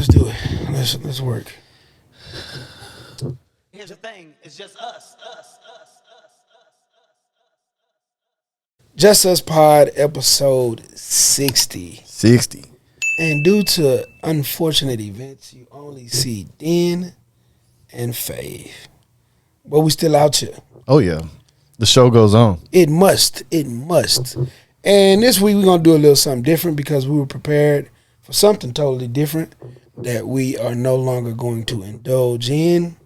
Let's do it. Let's work. Here's the thing, it's just us. Just Us Pod, episode 60. 60. And due to unfortunate events, you only see Den and Fave. But we still out here. Oh, yeah. The show goes on. It must. And this week we're going to do a little something different because we were prepared for something totally different that we are no longer going to indulge in.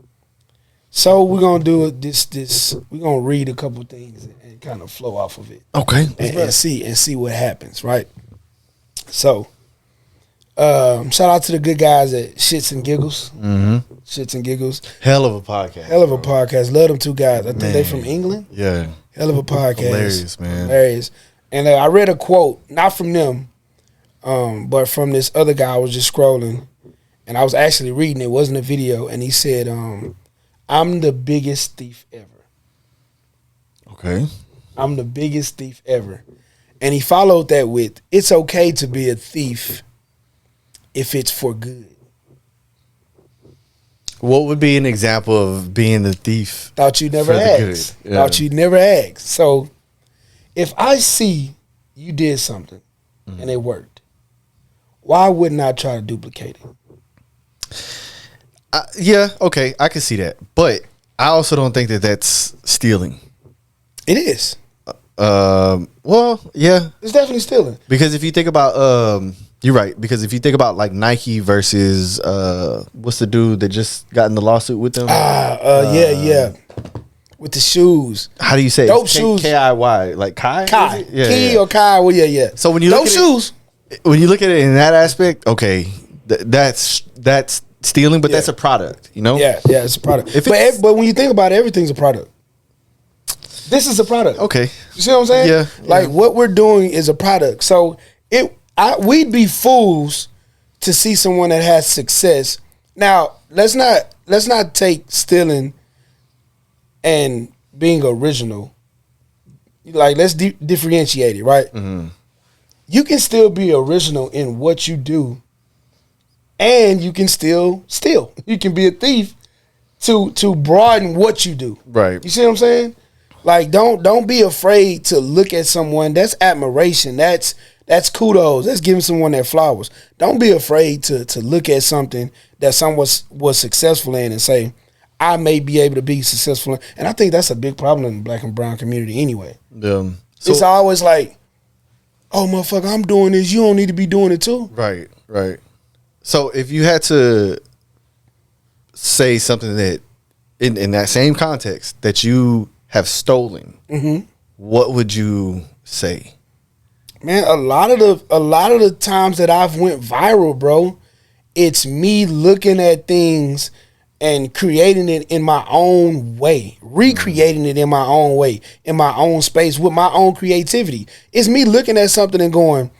So we're going to do this. We're going to read a couple things and kind of flow off of it. Okay. And see what happens, right? So, shout out to the good guys at Shits and Giggles. Mm-hmm. Shits and Giggles. Hell of a podcast. Hell of a podcast. Love them two guys. I think they from England. Yeah. Hell of a podcast. Hilarious, man. Hilarious. And I read a quote, not from them, but from this other guy. I was just scrolling, and I was actually reading. It wasn't a video, and he said, I'm the biggest thief ever. Okay. I'm the biggest thief ever. And he followed that with, it's okay to be a thief if it's for good. What would be an example of being the thief? Thought you never for the good? asked. Yeah. Thought you never asked. So if I see you did something and it worked, why wouldn't I try to duplicate it? Yeah, okay, I can see that. But I also don't think that that's stealing. It is. Well, yeah. It's definitely stealing. Because if you think about, you're right. Because if you think about like Nike versus, what's the dude that just got in the lawsuit with them? Yeah. With the shoes. How do you say it? Dope shoes. K-I-Y. Like Kai? Kai. Yeah, Key yeah. or Kai. Well, yeah. So when you Dope look at shoes. when you look at it in that aspect, okay, that's stealing, but that's a product, you know? Yeah, it's a product. If but when you think about it, everything's a product. This is a product. Okay. You see what I'm saying? Yeah. Like what we're doing is a product. So we'd be fools to see someone that has success. Now, let's not take stealing and being original. Like let's differentiate it, right? Mm-hmm. You can still be original in what you do, and you can still steal. You can be a thief to broaden what you do. Right. You see what I'm saying? Like don't be afraid to look at someone. That's admiration. That's kudos. That's giving someone their flowers. Don't be afraid to look at something that someone was successful in and say, I may be able to be successful in. And I think that's a big problem in the black and brown community anyway. So it's always like, oh motherfucker, I'm doing this. You don't need to be doing it too. Right. So if you had to say something that in that same context that you have stolen, what would you say? Man, a lot of the times that I've went viral, bro, it's me looking at things and creating it in my own way, recreating it in my own way, in my own space with my own creativity. It's me looking at something and going,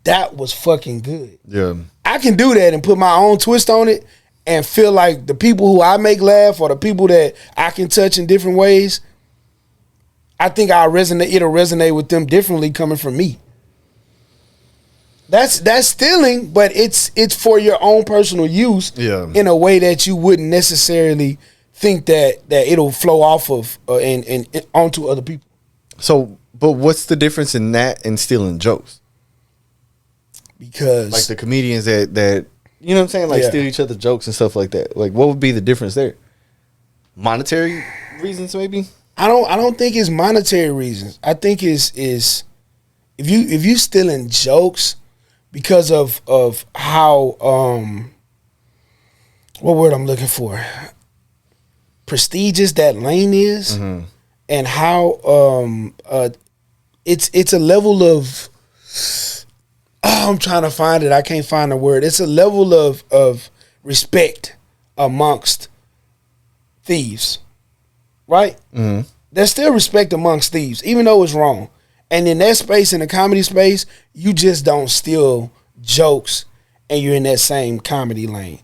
that was fucking good. Yeah. I can do that and put my own twist on it and feel like the people who I make laugh or the people that I can touch in different ways, I think it'll resonate with them differently coming from me. That's stealing, but it's for your own personal use in a way that you wouldn't necessarily think that it'll flow off of and onto other people. So, but what's the difference in that and stealing jokes? Because like the comedians that you know what I'm saying, like steal each other's jokes and stuff like that. Like, what would be the difference there? Monetary reasons, maybe. I don't think it's monetary reasons. I think is if you stealing jokes because of how what word I'm looking for, prestigious that lane is, and how it's a level of I'm trying to find it. I can't find the word. It's a level of respect amongst thieves, right? Mm-hmm. There's still respect amongst thieves, even though it's wrong. And in that space, in the comedy space, you just don't steal jokes and you're in that same comedy lane.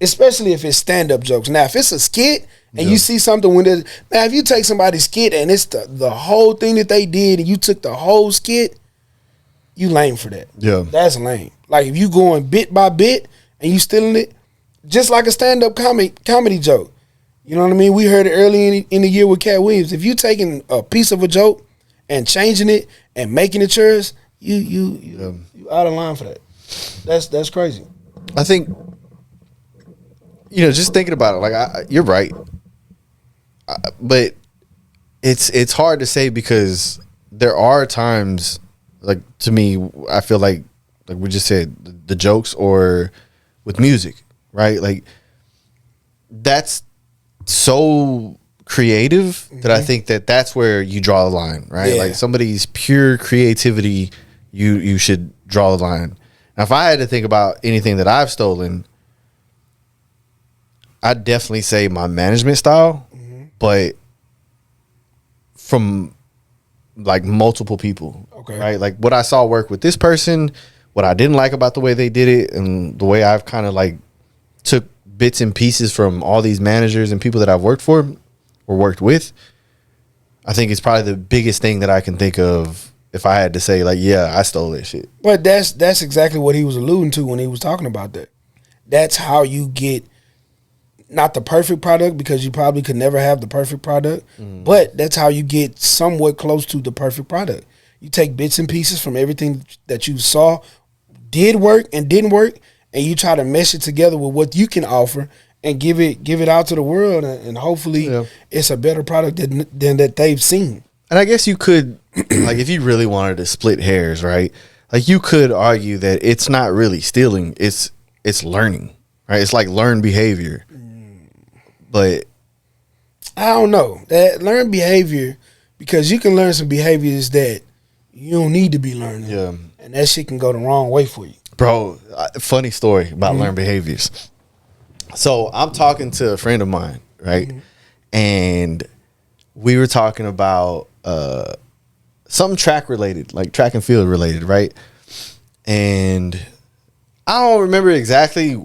Especially if it's stand-up jokes. Now, if it's a skit and you see something now, if you take somebody's skit and it's the whole thing that they did and you took the whole skit, you lame for that. Yeah. That's lame. Like if you going bit by bit and you stealing it, just like a stand-up comedy joke. You know what I mean? We heard it early in the year with Cat Williams. If you taking a piece of a joke and changing it and making it yours, you out of line for that. That's crazy. I think, just thinking about it, like you're right, but it's hard to say because there are times, like to me, I feel like we just said, the jokes or with music, right? Like that's so creative that I think that's where you draw the line, right? Yeah. Like somebody's pure creativity, you should draw the line. Now, if I had to think about anything that I've stolen, I'd definitely say my management style, but from like multiple people, Okay. right? Like what I saw work with this person, what I didn't like about the way they did it, and the way I've kind of like took bits and pieces from all these managers and people that I've worked for or worked with. I think it's probably the biggest thing that I can think of if I had to say, like, yeah, I stole that shit. But that's exactly what he was alluding to when he was talking about that. That's how you get not the perfect product, because you probably could never have the perfect product, but that's how you get somewhat close to the perfect product. You take bits and pieces from everything that you saw did work and didn't work, and you try to mesh it together with what you can offer and give it out to the world, and hopefully it's a better product than that they've seen. And I guess you could, like, if you really wanted to split hairs, right? Like, you could argue that it's not really stealing; it's learning, right? It's like learned behavior. But I don't know that learned behavior, because you can learn some behaviors that you don't need to be learning, and that shit can go the wrong way for you, bro. Funny story about learned behaviors. So I'm talking to a friend of mine, right? And we were talking about something track related, like track and field related, right? And I don't remember exactly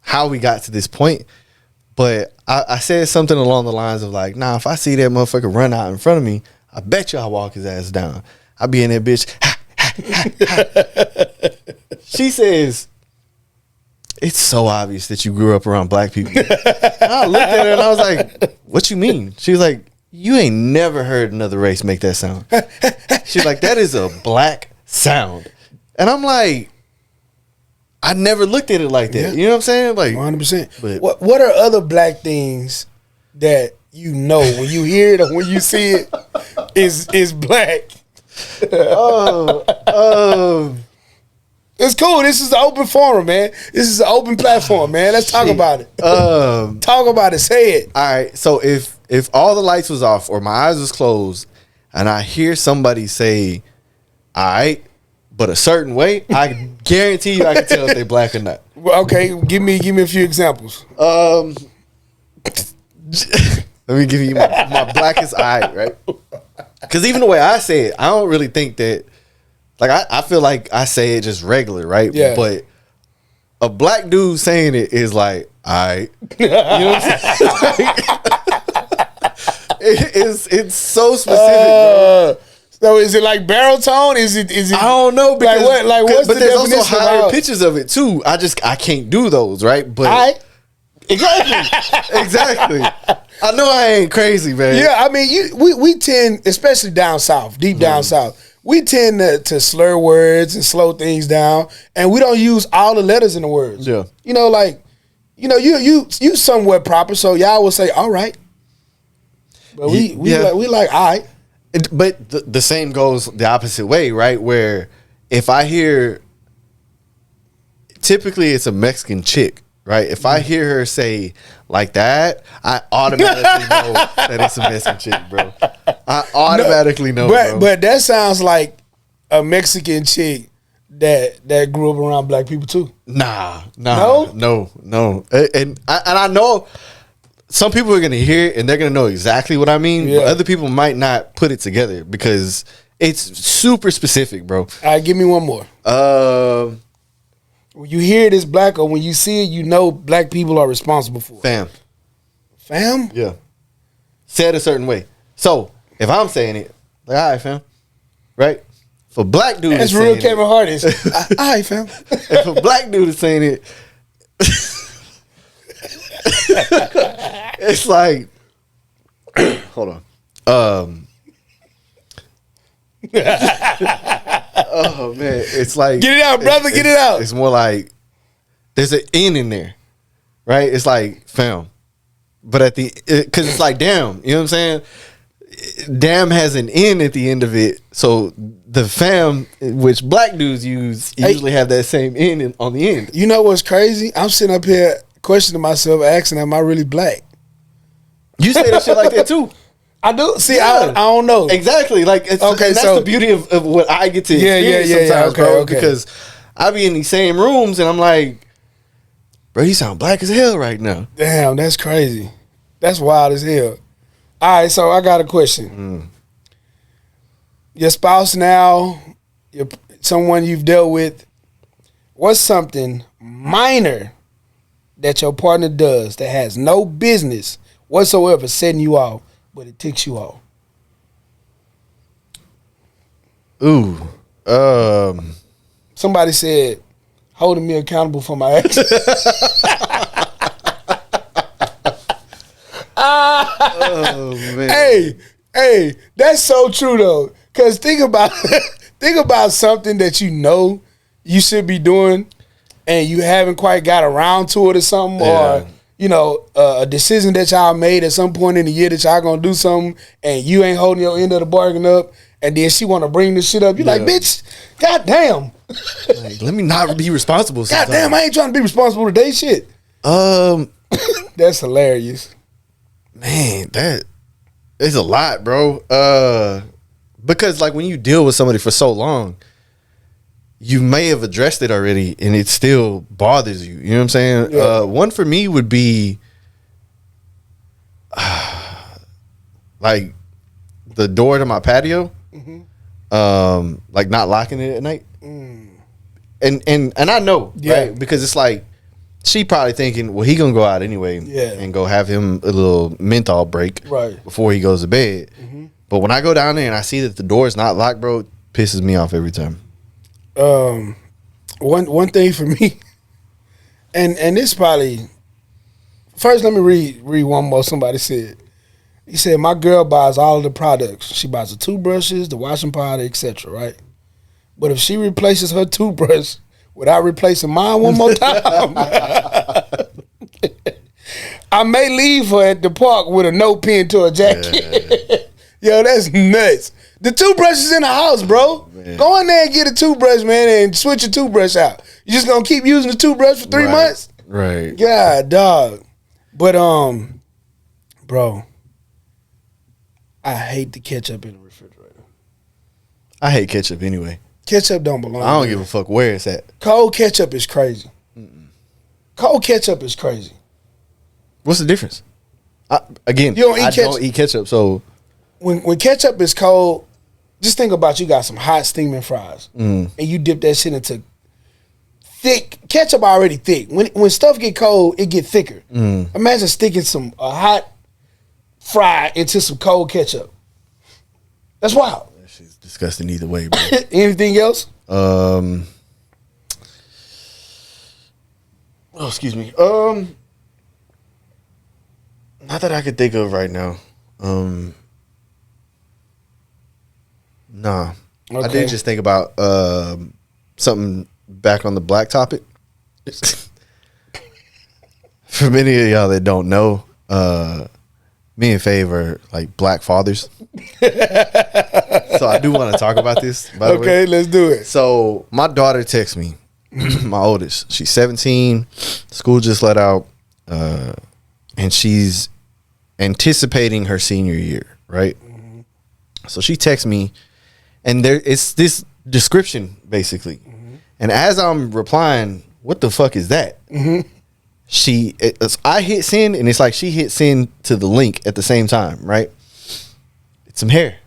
how we got to this point, but I said something along the lines of like, nah, if I see that motherfucker run out in front of me, I bet you I'll walk his ass down. I'll be in that bitch. She says, it's so obvious that you grew up around black people. I looked at her and I was like, what you mean? She was like, you ain't never heard another race make that sound. She's like, that is a black sound. And I'm like, I never looked at it like that. Yeah. You know what I'm saying? Like 100%. What are other black things that you know when you hear it or when you see it is black? It's cool. This is an open forum, man. This is an open platform, man. Let's talk about it. Talk about it. Say it. All right. So if all the lights was off or my eyes was closed and I hear somebody say, all right, but a certain way, I guarantee you I can tell if they black or not. Okay, give me a few examples. Let me give you my blackest eye, right? Because even the way I say it, I don't really think that. Like I feel like I say it just regular, right? Yeah. But a black dude saying it is like, all right, you know what I'm saying? It's so specific, bro. So is it like baritone? Is it? I don't know. Like what? Like what's but the there's definition also higher of pictures of it too. I can't do those, right? But exactly. I know I ain't crazy, man. Yeah, I mean, we tend, especially down south, deep down south, we tend to slur words and slow things down, and we don't use all the letters in the words. Yeah, you somewhat proper, so y'all will say all right, but we like all right. But the same goes the opposite way, right? Where if I hear, typically it's a Mexican chick, right? If I hear her say like that, I automatically know that it's a Mexican chick, bro. I automatically know, bro. But that sounds like a Mexican chick that grew up around black people too. No. And I know some people are gonna hear it and they're gonna know exactly what I mean, but other people might not put it together because it's super specific, bro. All right, give me one more. When you hear it as black, or when you see it, you know black people are responsible for it. Fam? Yeah. Said a certain way. So if I'm saying it, like, all right, fam. Right? For black dude, that's real Kevin Hart is. All right, fam. If a black dude is saying it, it's like, hold on. Oh man, it's like, Get it out, brother. Get it out. It's more like there's an N in there, right? It's like fam, but at the because it's like damn. You know what I'm saying? Damn has an N at the end of it, so the fam, which black dudes use, usually have that same N on the end. You know what's crazy? I'm sitting up here questioning myself, asking, "Am I really black?" You say that shit like that too. I do. See, Yeah. I don't know. Exactly. Like, it's, Okay, and that's so- the beauty of what I get to experience sometimes, okay, bro. okay. Because I be in these same rooms and I'm like, bro, you sound black as hell right now. Damn, that's crazy. That's wild as hell. All right, so I got a question. Your spouse now, someone you've dealt with, what's something minor that your partner does that has no business whatsoever setting you off, but it ticks you off? Ooh. Somebody said, holding me accountable for my actions. Oh man. Hey, that's so true though. Cause think about something that you know you should be doing, and you haven't quite got around to it or something, or a decision that y'all made at some point in the year that y'all gonna do something, and you ain't holding your end of the bargain up, and then she want to bring this shit up. You like, bitch, goddamn. Like, let me not be responsible. Goddamn, I ain't trying to be responsible today. Shit. That's hilarious. Man, that is a lot, bro. Because like when you deal with somebody for so long, you may have addressed it already and it still bothers you. You know what I'm saying? Yeah. One for me would be like the door to my patio, like not locking it at night. And I know, right? Because it's like she probably thinking, well, he gonna go out anyway, and go have him a little menthol break, before he goes to bed. But when I go down there and I see that the door is not locked, bro, it pisses me off every time. One thing for me, and this probably first. Let me read one more. Somebody said, he said, my girl buys all of the products. She buys the toothbrushes, the washing powder, etc. Right, but if she replaces her toothbrush without replacing mine one more time, I may leave her at the park with a note pinned to her jacket. Yo, that's nuts. The toothbrush is in the house, bro. Man. Go in there and get a toothbrush, man, and switch your toothbrush out. You just gonna keep using the toothbrush for 3 months? Right. God, dog. But bro, I hate the ketchup in the refrigerator. I hate ketchup anyway. Ketchup don't belong. I don't give a fuck where it's at. Cold ketchup is crazy. Cold ketchup is crazy. What's the difference? I don't eat ketchup, so when ketchup is cold, just think about you got some hot steaming fries, and you dip that shit into thick ketchup. Already thick. When stuff get cold, it get thicker. Imagine sticking a hot fry into some cold ketchup. That's wild. That shit's disgusting either way, bro. Anything else? Oh, excuse me. Not that I could think of right now. Nah. Okay. I did just think about something back on the black topic. For many of y'all that don't know, me and Fave are like black fathers. So I do want to talk about this, by the way. Okay, let's do it. So my daughter texts me, my oldest. She's 17. School just let out. And she's anticipating her senior year, right? So she texts me, and it's this description, basically. And as I'm replying, what the fuck is that? I hit send, and it's like she hit send to the link at the same time, right? It's some hair.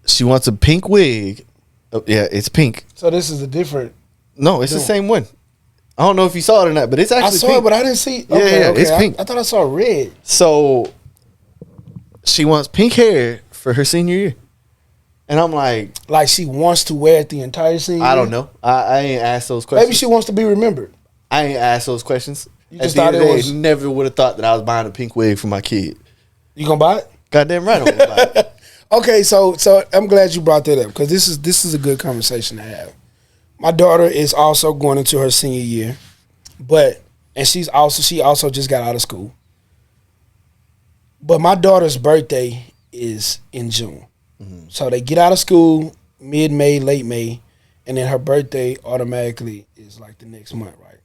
She wants a pink wig. Oh, yeah, it's pink. So this is a different. No, it's the same one. I don't know if you saw it or not, but it's actually I saw pink. it, but I didn't see. Okay, it's pink. I thought I saw red. So she wants pink hair for her senior year. And I'm like, she wants to wear it the entire senior I year? don't know. I ain't asked those questions. Maybe she wants to be remembered. I ain't asked those questions. You At just the end thought of the it day, was- never would have thought that I was buying a pink wig for my kid. You gonna buy it? Goddamn right, I'm gonna buy it. Okay, so I'm glad you brought that up because this is a good conversation to have. My daughter is also going into her senior year, and she also just got out of school. But my daughter's birthday is in June. So they get out of school mid-May, late May, and then her birthday automatically is like the next month, right?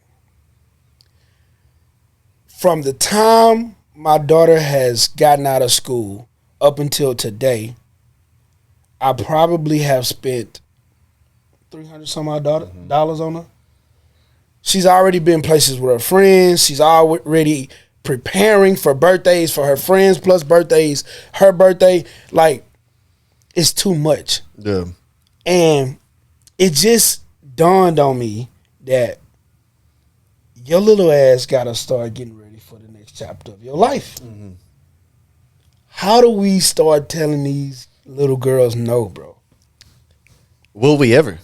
From the time my daughter has gotten out of school up until today, I probably have spent $300 some odd dollars on her. She's already been places with her friends. She's already preparing for birthdays for her friends plus birthdays. Her birthday, like, it's too much. Yeah. And it just dawned on me that your little ass got to start getting ready for the next chapter of your life. How do we start telling these little girls no, bro? Will we ever?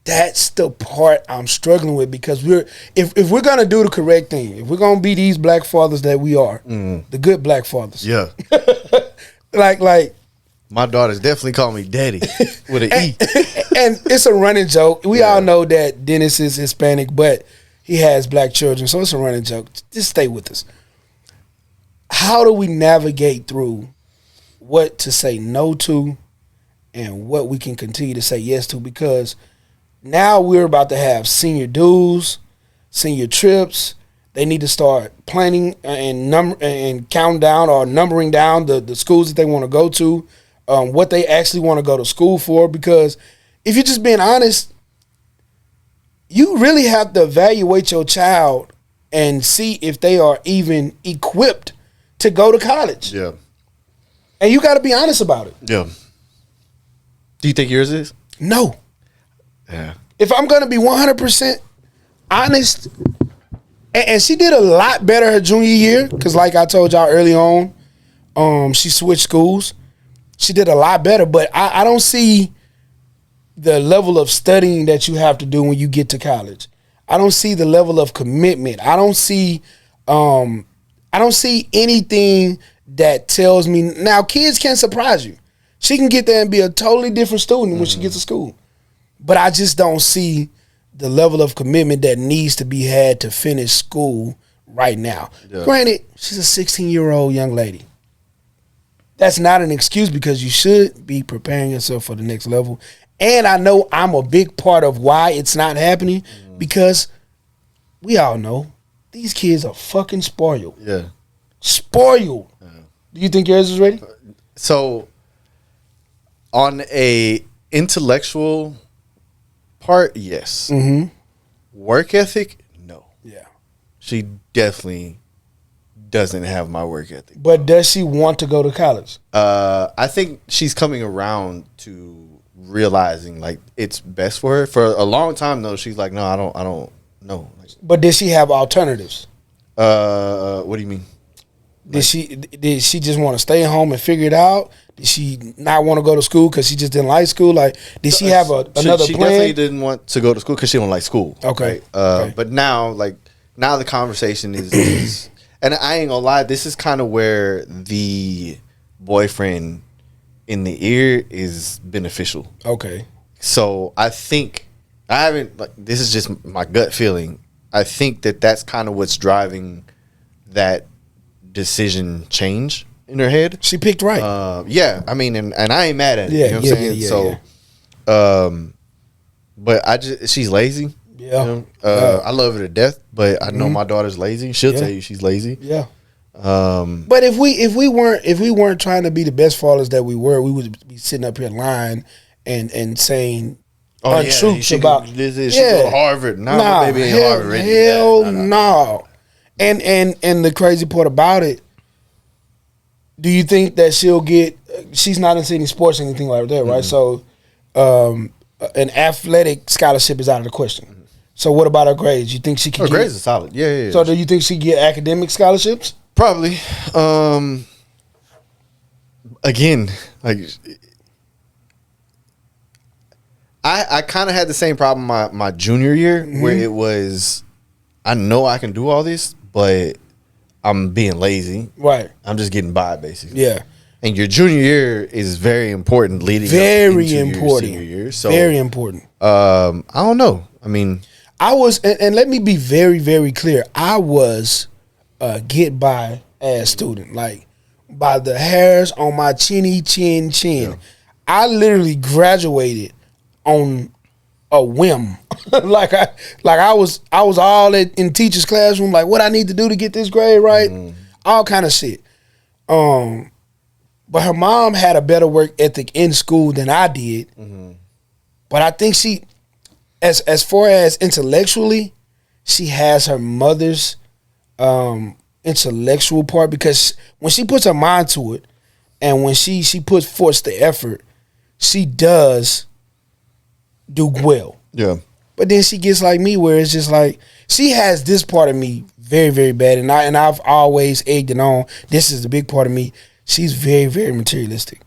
That's the part I'm struggling with because if we're gonna do the correct thing, if we're gonna be these black fathers that we are, the good black fathers. Yeah. like My daughters definitely call me daddy with an E. and it's a running joke. We all know that Dennis is Hispanic, but he has black children, so it's a running joke. Just stay with us. How do we navigate through what to say no to and what we can continue to say yes to? Because now we're about to have senior dues, senior trips. They need to start planning and counting down or numbering down the schools that they want to go to, what they actually want to go to school for. Because if you're just being honest, you really have to evaluate your child and see if they are even equipped to go to college. Yeah. And you got to be honest about it. Yeah. Do you think yours is? No. Yeah. If I'm going to be 100% honest, and she did a lot better her junior year, because like I told y'all early on, she switched schools. She did a lot better, but I don't see the level of studying that you have to do when you get to college. I don't see the level of commitment. I don't see anything that tells me. Now, kids can surprise you. She can get there and be a totally different student when she gets to school. But I just don't see the level of commitment that needs to be had to finish school right now. Yeah. Granted, she's a 16-year-old young lady. That's not an excuse because you should be preparing yourself for the next level. And I know I'm a big part of why it's not happening because we all know these kids are fucking spoiled. Yeah. Spoiled. Yeah. Do you think yours is ready? So, on a intellectual part, yes. Mm-hmm. Work ethic, no. Yeah. She definitely doesn't have my work ethic. But does she want to go to college? I think she's coming around to realizing like it's best for her. For a long time though, she's like, no, I don't know. Like, but did she have alternatives? What do you mean? Did she just want to stay home and figure it out? Did she not want to go to school because she just didn't like school? Like, did she have another plan? She definitely didn't want to go to school because she don't like school. Okay. Right? Okay. But now the conversation is and I ain't gonna lie, this is kind of where the boyfriend in the ear is beneficial. Okay. So I think this is just my gut feeling. I think that's kind of what's driving that decision change in her head. She picked right. Yeah, I mean, and I ain't mad at it. Yeah, you know what I'm saying? So, but she's lazy. Yeah. You know? I love her to death, but I know my daughter's lazy. She'll tell you she's lazy. Yeah. But if we weren't trying to be the best fathers that we were, we would be sitting up here lying and saying untruths about she go to Harvard. My baby ain't Harvard ready. Hell no. And the crazy part about it, do you think that she's not in any sports or anything like that, right? So an athletic scholarship is out of the question. So what about her grades? You think she can her grades are solid. Yeah. So do you think she get academic scholarships? Probably. Again, like I kind of had the same problem my junior year where it was, I know I can do all this, but I'm being lazy. Right. I'm just getting by, basically. Yeah. And your junior year is very important leading Very up into important. your senior year. So, very important. I don't know. I mean, I was, and let me be very, very clear. I was a get by ass student, like by the hairs on my chin. Yeah. I literally graduated on a whim. like I was all in teacher's classroom, like what I need to do to get this grade right, all kind of shit. But her mom had a better work ethic in school than I did. But I think she, as far as intellectually, she has her mother's intellectual part, because when she puts her mind to it and when she puts forth the effort, she does do well. yeah. But then she gets like me, where it's just like she has this part of me very, very bad, and I've always egged it on. This is the big part of me. She's very, very materialistic.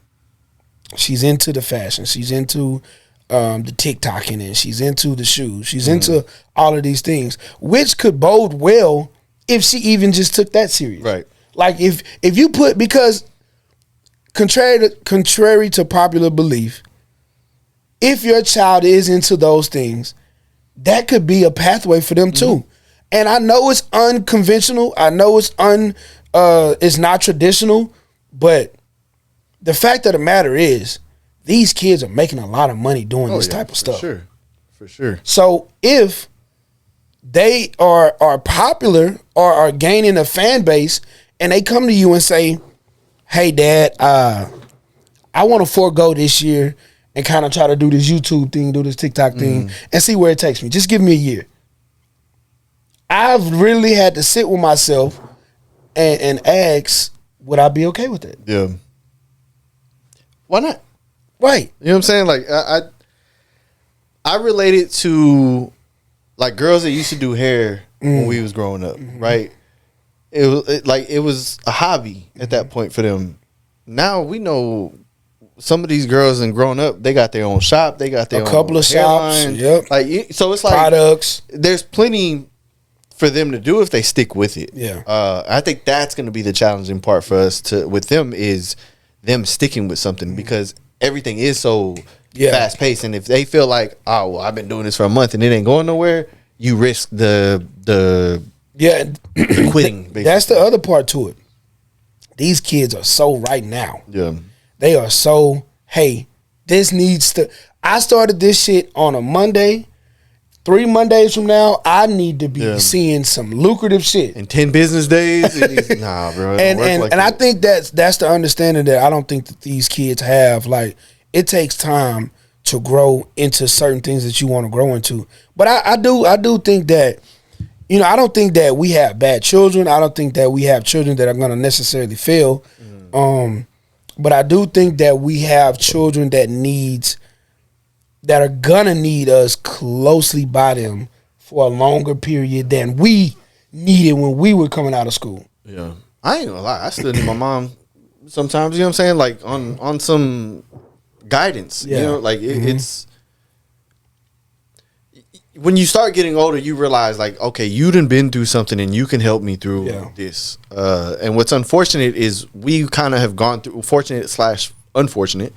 She's into the fashion. She's into the TikToking, and she's into the shoes. She's into all of these things, which could bode well if she even just took that serious. Right. Like if you put, because contrary to popular belief, if your child is into those things, that could be a pathway for them too. And I know it's unconventional. I know it's not traditional, but the fact of the matter is, these kids are making a lot of money doing this type of stuff. For sure. So if they are popular or are gaining a fan base, and they come to you and say, "Hey, Dad, I want to forego this year and kind of try to do this YouTube thing, do this TikTok thing, and see where it takes me. Just give me a year." I've really had to sit with myself and ask, would I be okay with it? Yeah. Why not? Right. You know what I'm saying? Like I relate it to like girls that used to do hair when we was growing up, right? It was a hobby at that point for them. Now we know some of these girls and growing up, they got their own shop, they got their own couple of shops, hairline. yep. Like so, it's like Products. There's plenty for them to do if they stick with it. Yeah. I think that's going to be the challenging part for us with them is them sticking with something, because everything is so fast paced, and if they feel like, oh, well, I've been doing this for a month and it ain't going nowhere, you risk the quitting. Basically. That's the other part to it. These kids are so right now. Yeah. They are so, hey, this needs to. I started this shit on a Monday. 3 Mondays from now, I need to be seeing some lucrative shit. In 10 business days, nah, bro. And I think that's the understanding that I don't think that these kids have. Like, it takes time to grow into certain things that you want to grow into. But I do think that, you know, I don't think that we have bad children. I don't think that we have children that are going to necessarily fail. But I do think that we have children that are gonna need us closely by them for a longer period than we needed when we were coming out of school. Yeah. I ain't gonna lie, I still need my mom sometimes, you know what I'm saying? Like on some guidance. Yeah. You know, like it's when you start getting older, you realize like, okay, you done been through something and you can help me through this. And what's unfortunate is we kind of have gone through unfortunate.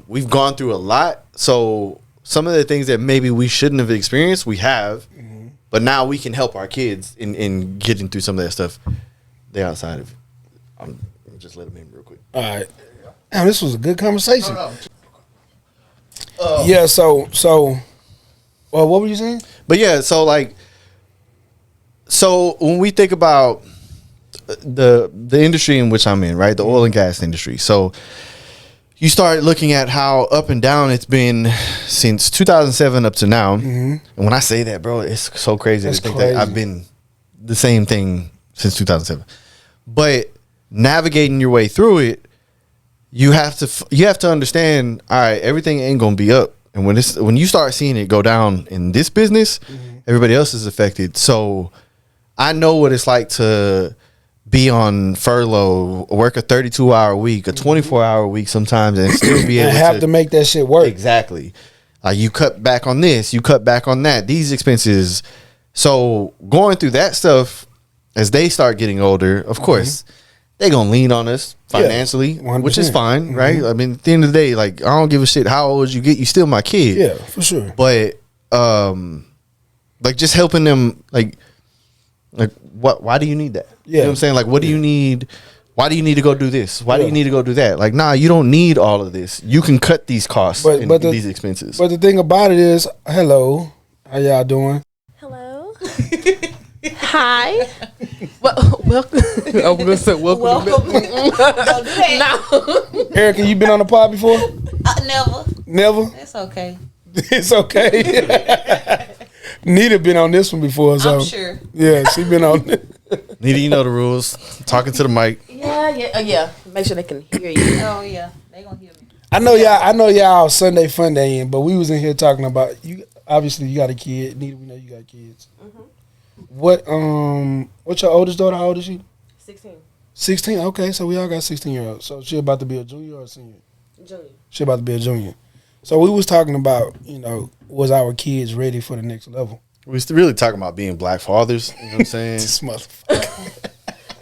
We've gone through a lot. So some of the things that maybe we shouldn't have experienced, we have. But now we can help our kids in getting through some of that stuff. They're outside of it. I'm just let them in real quick. All right. Damn, this was a good conversation. No. Yeah, so well, what were you saying? But yeah, so when we think about the industry in which I'm in, right? The oil and gas industry. So you start looking at how up and down it's been since 2007 up to now. And when I say that, bro, it's so crazy to think that I've been the same thing since 2007. But navigating your way through it, you have to understand, all right, everything ain't gonna be up. And when you start seeing it go down in this business, everybody else is affected. So I know what it's like to be on furlough, work a 32-hour week, a 24-hour week sometimes, and still be able and have to make that shit work. Exactly. You cut back on this, you cut back on that, these expenses. So going through that stuff as they start getting older, of course, they gonna lean on us financially, which is fine, right? I mean, at the end of the day, like, I don't give a shit how old you get, you still my kid. Yeah, for sure. But like, just helping them, like what? Why do you need that? Yeah. You know what I'm saying? Like, what do you need? Why do you need to go do this? Why do you need to go do that? Like, nah, you don't need all of this. You can cut these costs and these expenses. But the thing about it is, hello, how y'all doing? Hello. Hi. Welcome. I'm gonna say welcome. Don't do that. No. Erica, you been on the pod before? Never. Never? It's okay. It's okay. Nita been on this one before, so I'm sure. yeah, she been on. Nita, you know the rules. Talking to the mic. Yeah. Make sure they can hear you. Oh yeah, they gonna hear me. I know y'all Sunday fun day in, but we was in here talking about you. Obviously, you got a kid. Nita, we know you got kids. What's your oldest daughter? How old is she? 16. 16. Okay, so we all got 16-year-olds. So she about to be a junior or a senior? Junior. She about to be a junior. So we was talking about, was our kids ready for the next level? We still really talking about being black fathers. You know what I'm saying? This motherfucker.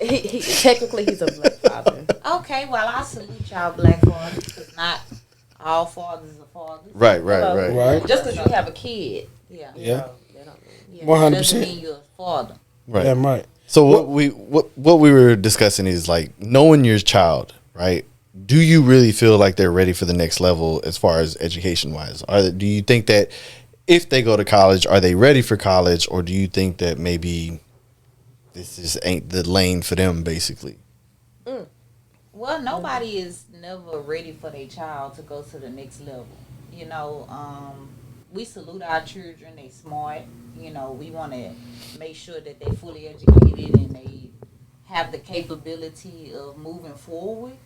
He technically he's a black father. Okay, well I salute y'all black fathers, because not all fathers are fathers. Right. Just because you have a kid. Yeah. Yeah. That don't mean. Yeah, 100%. that doesn't mean you're a father. Right. Damn right. So what we were discussing is, like, knowing your child, right? Do you really feel like they're ready for the next level as far as education wise? Do you think that if they go to college, are they ready for college, or do you think that maybe this just ain't the lane for them, basically? Well, nobody is never ready for their child to go to the next level. We salute our children. They smart. We want to make sure that they fully educated and they have the capability of moving forward.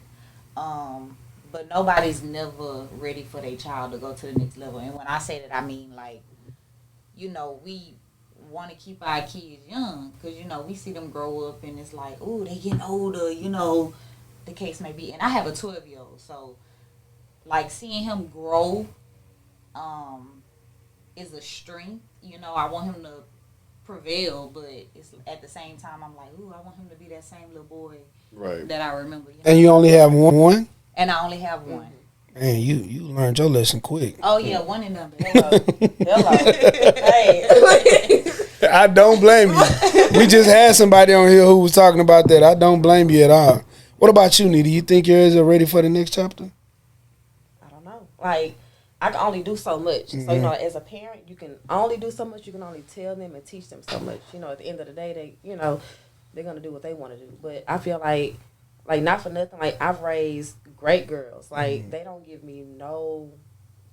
But nobody's never ready for their child to go to the next level. And when I say that, I mean, like, we want to keep our kids young because, we see them grow up and it's like, oh, they getting older, the case may be. And I have a 12-year-old, so, like, seeing him grow is a strength. I want him to prevail, but it's at the same time, I'm like, ooh, I want him to be that same little boy that I remember. And you only have one? And I only have one. Man, you learned your lesson quick. Oh, yeah, one and number. Hello. Hey. I don't blame you. We just had somebody on here who was talking about that. I don't blame you at all. What about you, Nita? Do you think yours are ready for the next chapter? I don't know. Like, I can only do so much. So, as a parent, you can only do so much. You can only tell them and teach them so much. At the end of the day, they're going to do what they want to do. But I feel like, not for nothing, like, I've raised great girls. Like, they don't give me no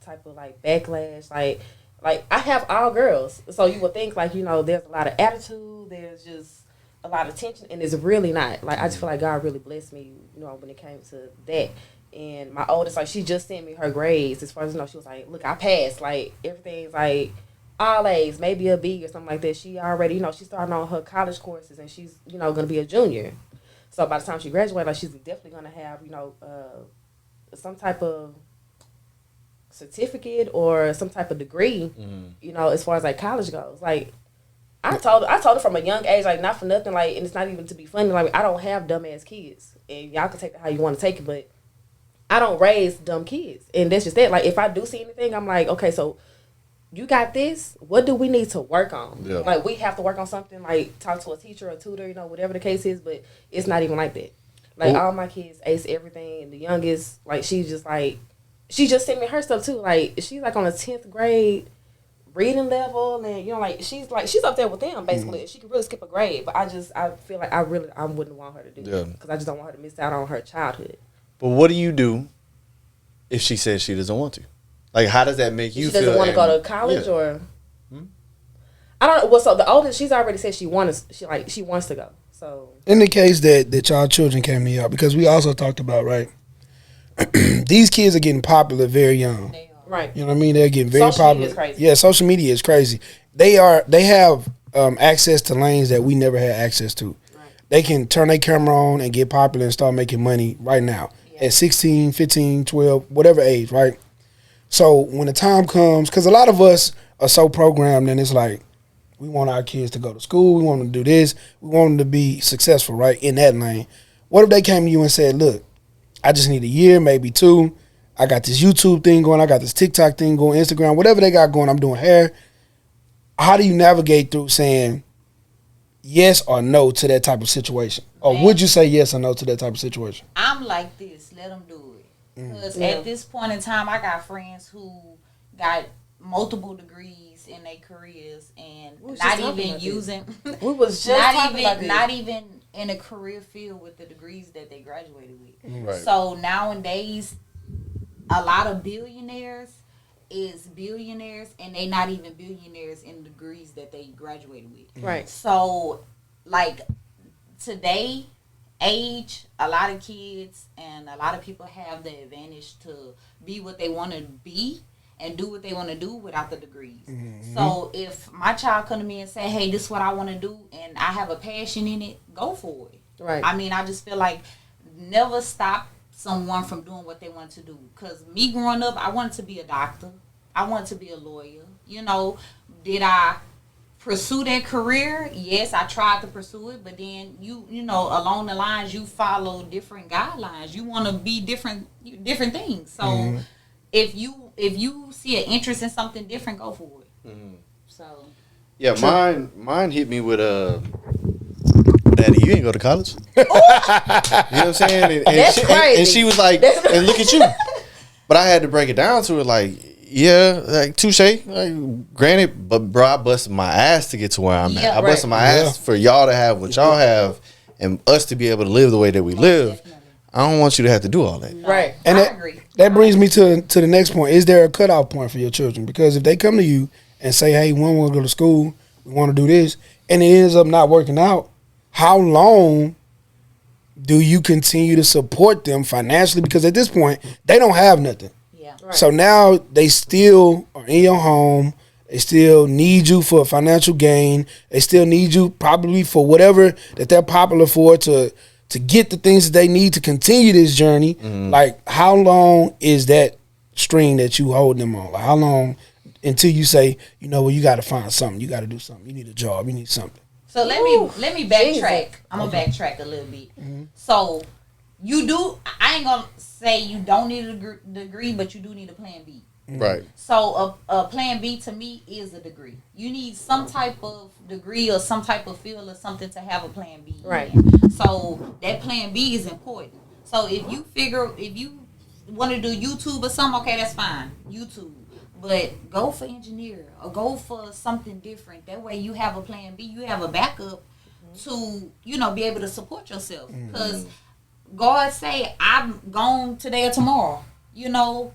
type of, like, backlash. Like, I have all girls. So you would think, like, there's a lot of attitude. There's just a lot of tension. And it's really not. Like, I just feel like God really blessed me, when it came to that. And my oldest, like, she just sent me her grades. As far as, she was like, look, I passed. Like, everything's, like, all A's, maybe a B or something like that. She already, she started on her college courses. And she's, going to be a junior. So by the time she graduates, like, she's definitely going to have, some type of certificate or some type of degree, as far as, like, college goes. Like, I told her from a young age, like, not for nothing, like, and it's not even to be funny, like, I don't have dumbass kids. And y'all can take it how you want to take it, but I don't raise dumb kids. And that's just that. Like, if I do see anything, I'm like, okay, so you got this. What do we need to work on? Yeah. Like, we have to work on something, like, talk to a teacher or a tutor, whatever the case is, but it's not even like that. Like, all my kids ace everything. And the youngest, like, she just sent me her stuff, too. Like, she's, like, on a 10th grade reading level. And, like, she's up there with them, basically. She can really skip a grade. But I feel like I wouldn't want her to do that. Because I just don't want her to miss out on her childhood. But what do you do if she says she doesn't want to? Like, how does that make you feel? She doesn't want to go to college, or I don't know. Well, so the oldest, she's already said she wants to go. So in the case that y'all children came to y'all, because we also talked about, right, these kids are getting popular very young. Right. You know what I mean? They're getting very social popular. Media is crazy. Yeah, social media is crazy. They have access to lanes that we never had access to. Right. they can turn their camera on and get popular and start making money right now at 16, 15, 12, whatever age, right? So when the time comes, because a lot of us are so programmed and it's like, we want our kids to go to school, we want them to do this, we want them to be successful, right, in that lane. What if they came to you and said, look, I just need a year, maybe 2. I got this YouTube thing going, I got this TikTok thing going, Instagram, whatever they got going, I'm doing hair. How do you navigate through saying yes or no to that type of situation? Or would you say yes or no to that type of situation? I'm like this. Let them do it. Because at this point in time, I got friends who got multiple degrees in their careers and not even using. We was just not even in a career field with the degrees that they graduated with. Right. So nowadays, a lot of billionaires is billionaires and they not even billionaires in the degrees that they graduated with. Right. So, like, today, age, a lot of kids and a lot of people have the advantage to be what they want to be and do what they want to do without the degrees. So if my child come to me and say, hey, this is what I want to do and I have a passion in it, go for it. Right. I mean, I just feel like never stop someone from doing what they want to do. Because me growing up, I wanted to be a doctor. I wanted to be a lawyer. You know, did I pursue that career? Yes, I tried to pursue it, but then you know, along the lines, you follow different guidelines. You want to be different things. So if you see an interest in something different, go for it. So yeah, mine hit me with Daddy, you ain't go to college. You know what I'm saying? And That's crazy. And she was like, and look at you. But I had to break it down to her like, yeah, like touche. Like, granted, but bro, I busted my ass to get to where I'm at. I busted my ass for y'all to have what y'all have and us to be able to live the way that we live. I don't want you to have to do all that. Right. And I agree. That brings me to the next point. Is there a cutoff point for your children? Because if they come to you and say, hey, we want to go to school, we want to do this, and it ends up not working out, how long do you continue to support them financially? Because at this point, they don't have nothing. Yeah. Right. So now they still are in your home. They still need you for financial gain. They still need you probably for whatever that they're popular for to get the things that they need to continue this journey. Like, how long is that string that you hold them on? Like, how long until you say, you know, well, you got to find something. You got to do something. You need a job. You need something. So let me backtrack. I'm gonna backtrack a little bit. So you do. I ain't gonna say you don't need a degree, but you do need a plan B. Right. So a plan B to me is a degree. You need some type of degree or some type of field or something to have a plan B. Right. So that plan B is important. So if you want to do YouTube or something, okay, that's fine. YouTube. But go for engineer or go for something different. That way you have a plan B. You have a backup to, you know, be able to support yourself. Because God say, I'm gone today or tomorrow. You know,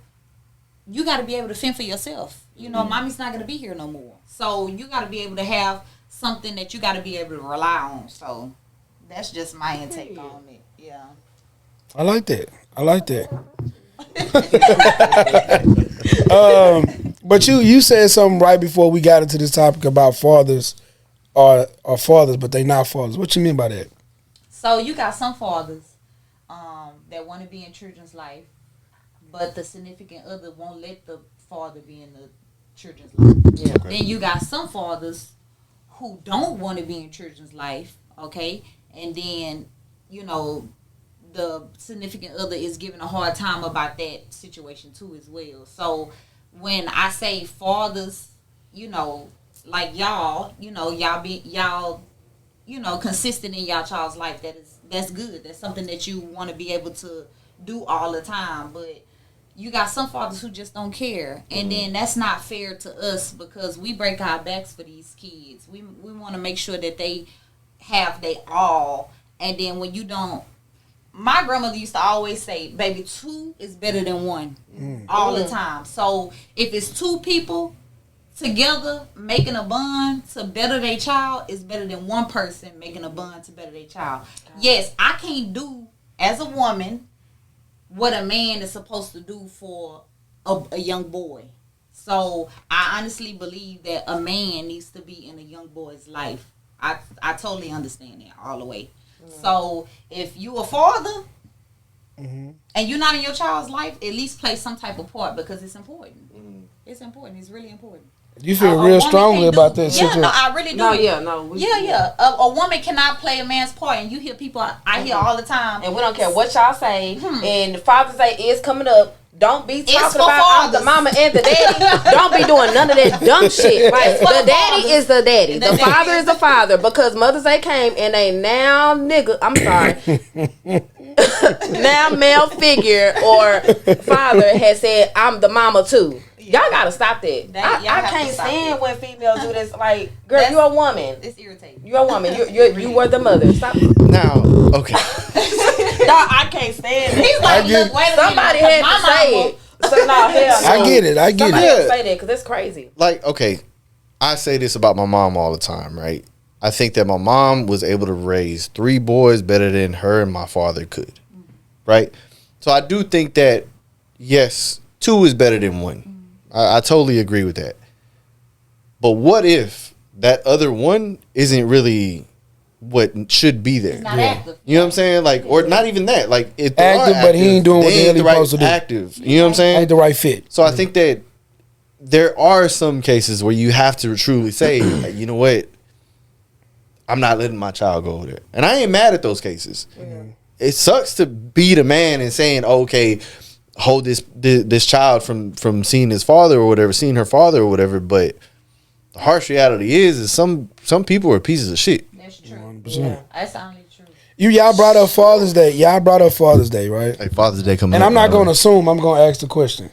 you got to be able to fend for yourself. You know, mommy's not going to be here no more. So you got to be able to have something that you got to be able to rely on. So that's just my intake on it. Yeah. I like that. But you said something right before we got into this topic about fathers are fathers, but they not fathers. What you mean by that? So you got some fathers that want to be in children's life, but the significant other won't let the father be in the children's life. Yeah. Then you got some fathers who don't want to be in children's life, okay? And then, you know, the significant other is giving a hard time about that situation too as well. So when I say fathers, you know, like y'all, you know, y'all, you know, consistent in y'all child's life, that's good. That's something that you want to be able to do all the time. But you got some fathers who just don't care. And then that's not fair to us because we break our backs for these kids. We want to make sure that they have they all. And then when you don't, my grandmother used to always say, baby, 2 is better than 1 all the time. So if it's 2 people together making a bond to better their child, is better than 1 person making a bond to better their child. Yes, I can't do as a woman what a man is supposed to do for a young boy. So I honestly believe that a man needs to be in a young boy's life. I totally understand that all the way. So if you a father and you're not in your child's life, at least play some type of part because it's important. It's important. It's really important. You feel real strongly about this situation. Yeah, no, I really do. No. A woman cannot play a man's part, and you hear people I hear all the time. And we don't care what y'all say. And Father's Day is coming up. Don't be talking about I'm the mama and the daddy. Don't be doing none of that dumb shit. Like the daddy is the daddy. The father is the father. Because Mother's Day came and a now nigga, I'm sorry, now male figure or father has said I'm the mama too. Y'all gotta stop that. I can't stand when females do this. Like, girl, you're a woman. It's irritating. You're a woman. You were the mother. Stop. Now, okay. No, I can't stand it. He's like, look, wait a somebody minute. had to say it. So no, hell no. I get it. Somebody had to say that because it's crazy. Like, okay, I say this about my mom all the time, right? I think that my mom was able to raise 3 boys better than her and my father could, right? So I do think that, yes, 2 is better than 1. I totally agree with that. But what if that other one isn't really what should be there? It's not active. You know what I'm saying? Like, or not even that. Like, if they Active, are but he ain't doing what the hell he supposed to do. Active. You know what I'm saying? Ain't the right fit. So I think that there are some cases where you have to truly say, like, you know what? I'm not letting my child go over there. And I ain't mad at those cases. It sucks to be the man and saying, okay, hold this child from seeing his father or whatever, seeing her father or whatever. But the harsh reality is some people are pieces of shit. That's true. 100%. That's only true. Y'all brought up Father's Day. Y'all brought up Father's Day, right? Like Father's Day coming And up. I'm not going to assume. I'm going to ask the question.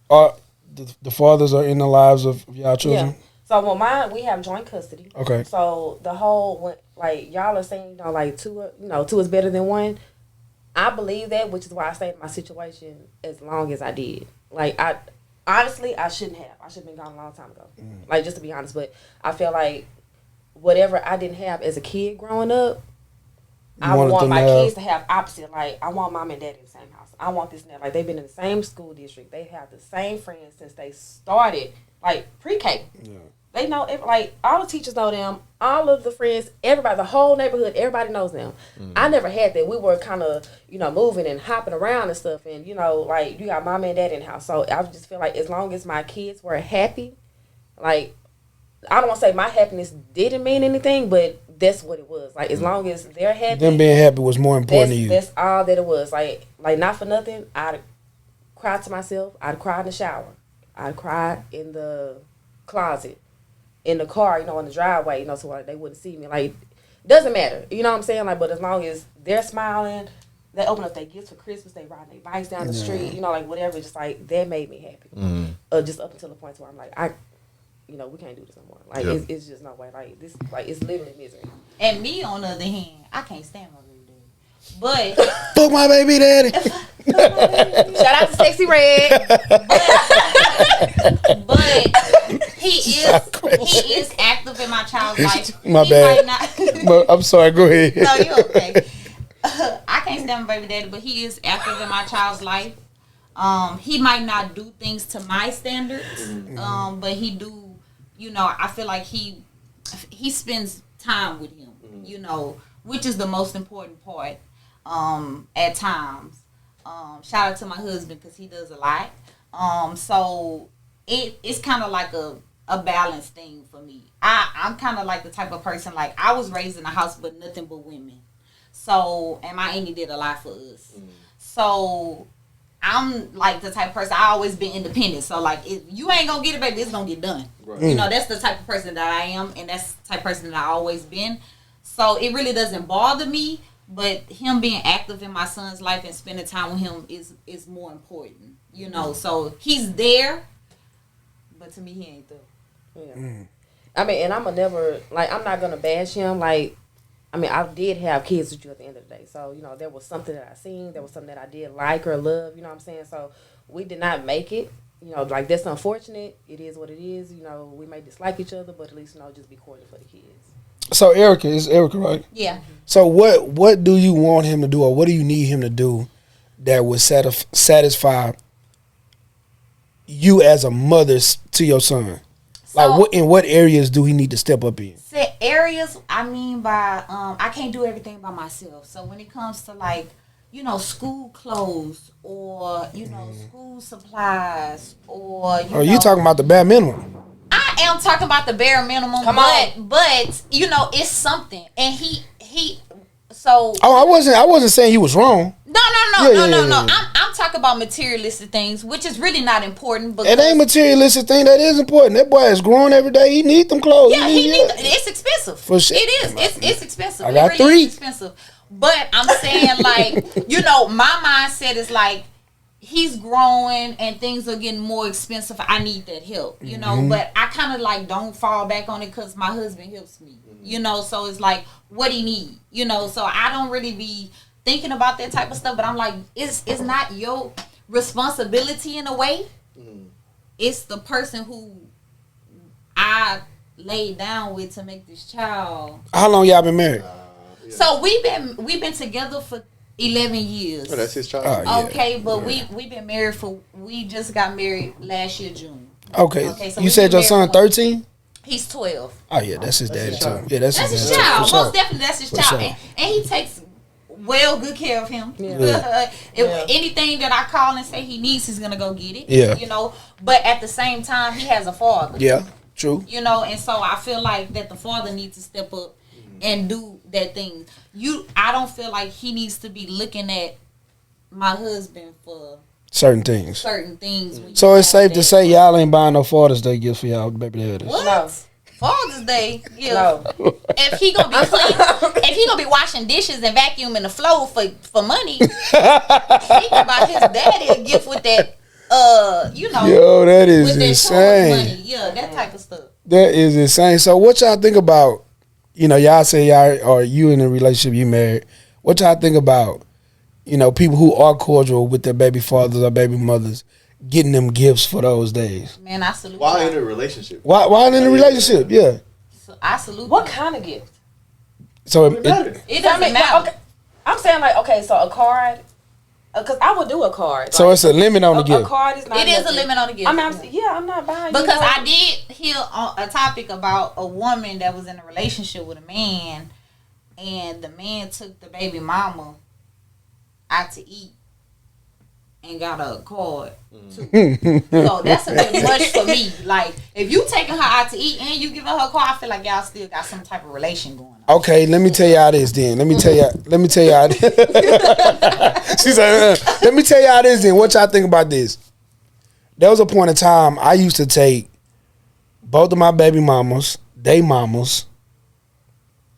Are the fathers are in the lives of y'all children? Yeah. So when we have joint custody. Okay. So the whole like y'all are saying, like 2 is better than 1. I believe that, which is why I stayed in my situation as long as I did. Like I honestly I shouldn't have. I should have been gone a long time ago. Like just to be honest, but I feel like whatever I didn't have as a kid growing up, I want my kids to have opposite. Like I want mom and dad in the same house. I want this and that. Like they've been in the same school district. They have the same friends since they started. Like pre-K. Yeah. They know, like, all the teachers know them, all of the friends, everybody, the whole neighborhood, everybody knows them. I never had that. We were kind of, moving and hopping around and stuff. And, like, you got mom and dad in the house. So I just feel like as long as my kids were happy, like, I don't want to say my happiness didn't mean anything, but that's what it was. Like, as long as they're happy. Them being happy was more important to you. That's all that it was. Like not for nothing, I'd cry to myself. I'd cry in the shower. I'd cry in the closet. In the car, in the driveway, so they wouldn't see me. Like, doesn't matter. You know what I'm saying? Like, but as long as they're smiling, they open up their gifts for Christmas, they riding their bikes down the street, like whatever, just like that made me happy. Just up until the point where I'm like, we can't do this no more. Like, it's just no way. Like this, like it's living in misery. And me, on the other hand, I can't stand my baby daddy. But fuck my baby daddy. Shout out to Sexy Red. But he is active in my child's life. My he bad. Might not, I'm sorry. Go ahead. No, you're okay. I can't stand my baby daddy, but he is active in my child's life. He might not do things to my standards, but he do. I feel like he spends time with him. Which is the most important part. At times. Shout out to my husband because he does a lot. So it's kind of like a balanced thing for me. I'm kind of like the type of person, like I was raised in a house with nothing but women. So, and my auntie did a lot for us. So I'm like the type of person, I always been independent. So like, if you ain't gonna get it, baby, it's gonna get done. Right. That's the type of person that I am, and that's the type of person that I always been. So it really doesn't bother me. But him being active in my son's life and spending time with him is more important, So he's there, but to me, he ain't there. Yeah. I mean, and I'm not gonna bash him. Like, I mean, I did have kids with you at the end of the day, so there was something that I seen, there was something that I did like or love. You know what I'm saying? So we did not make it. Like that's unfortunate. It is what it is. We may dislike each other, but at least just be cordial for the kids. So Erica, it's Erica, right? Yeah. So what do you want him to do, or what do you need him to do that would satisfy you as a mother to your son? So, like, in what areas do he need to step up in? areas, I mean by I can't do everything by myself. So when it comes to like, you know, school clothes or, you know, school supplies or you talking about the bare minimum? I am talking about the bare minimum. But you know, it's something. And he so I wasn't saying you was wrong. No. Yeah. I'm talking about materialistic things, which is really not important. But It ain't materialistic thing that is important. That boy is growing every day. He need them clothes. yeah, it's expensive. For sure. It is. It's expensive. I got it really 3. is expensive. But I'm saying, like, you know, my mindset is like, he's growing and things are getting more expensive. I need that help, you know. But I kind of like don't fall back on it because my husband helps me, you know. So it's like what he need, you know. So I don't really be thinking about that type of stuff. But I'm like, it's not your responsibility in a way. It's the person who I laid down with to make this child. How long y'all been married? So we've been together for 11 years. Oh, that's his child. Yeah. Okay, but we've been married we just got married last year June. Okay, so you said your son 13? He's 12. Oh yeah, that's his daddy too. Yeah, that's His his child. for sure. Most definitely, that's his For child, sure. and he takes good care of him. Yeah. Anything that I call and say he needs, he's gonna go get it. Yeah. You know, but at the same time, he has a father. Yeah, true. You know, and so I feel like that the father needs to step up and do that thing. I don't feel like he needs to be looking at my husband for Certain things. So it's safe to say y'all ain't buying no Father's Day gifts for y'all baby daddies. What? No. Father's Day, yeah. No. If he gonna be clean, if he gonna be washing dishes and vacuuming the floor for money, he can buy his daddy a gift with that. You know. Yo, that is with that insane. money. Yeah, that type of stuff. That is insane. So what y'all think about? You know, y'all say y'all are you in a relationship, you married. What y'all think about? You know, people who are cordial with their baby fathers or baby mothers getting them gifts for those days. Man, I salute. Why y'all. in a relationship? Why in a relationship? Yeah. So I salute. What y'all. kind of gift? So It doesn't matter. Okay, I'm saying like, okay, so a card, because I would do a card. So like, it's a limit on the gift. A card is not. It is a nothing. limit on the gift. I'm not buying. Because you know, I did hear a topic about a woman that was in a relationship with a man, and the man took the baby mama out to eat and got a card too. So that's a bit much for me. Like, if you taking her out to eat and you giving her a card, I feel like y'all still got some type of relation going on. Okay, let me tell y'all this then. Let me tell y'all. She's like, let me tell y'all this then. What y'all think about this? There was a point in time I used to take both of my baby mamas, they mamas,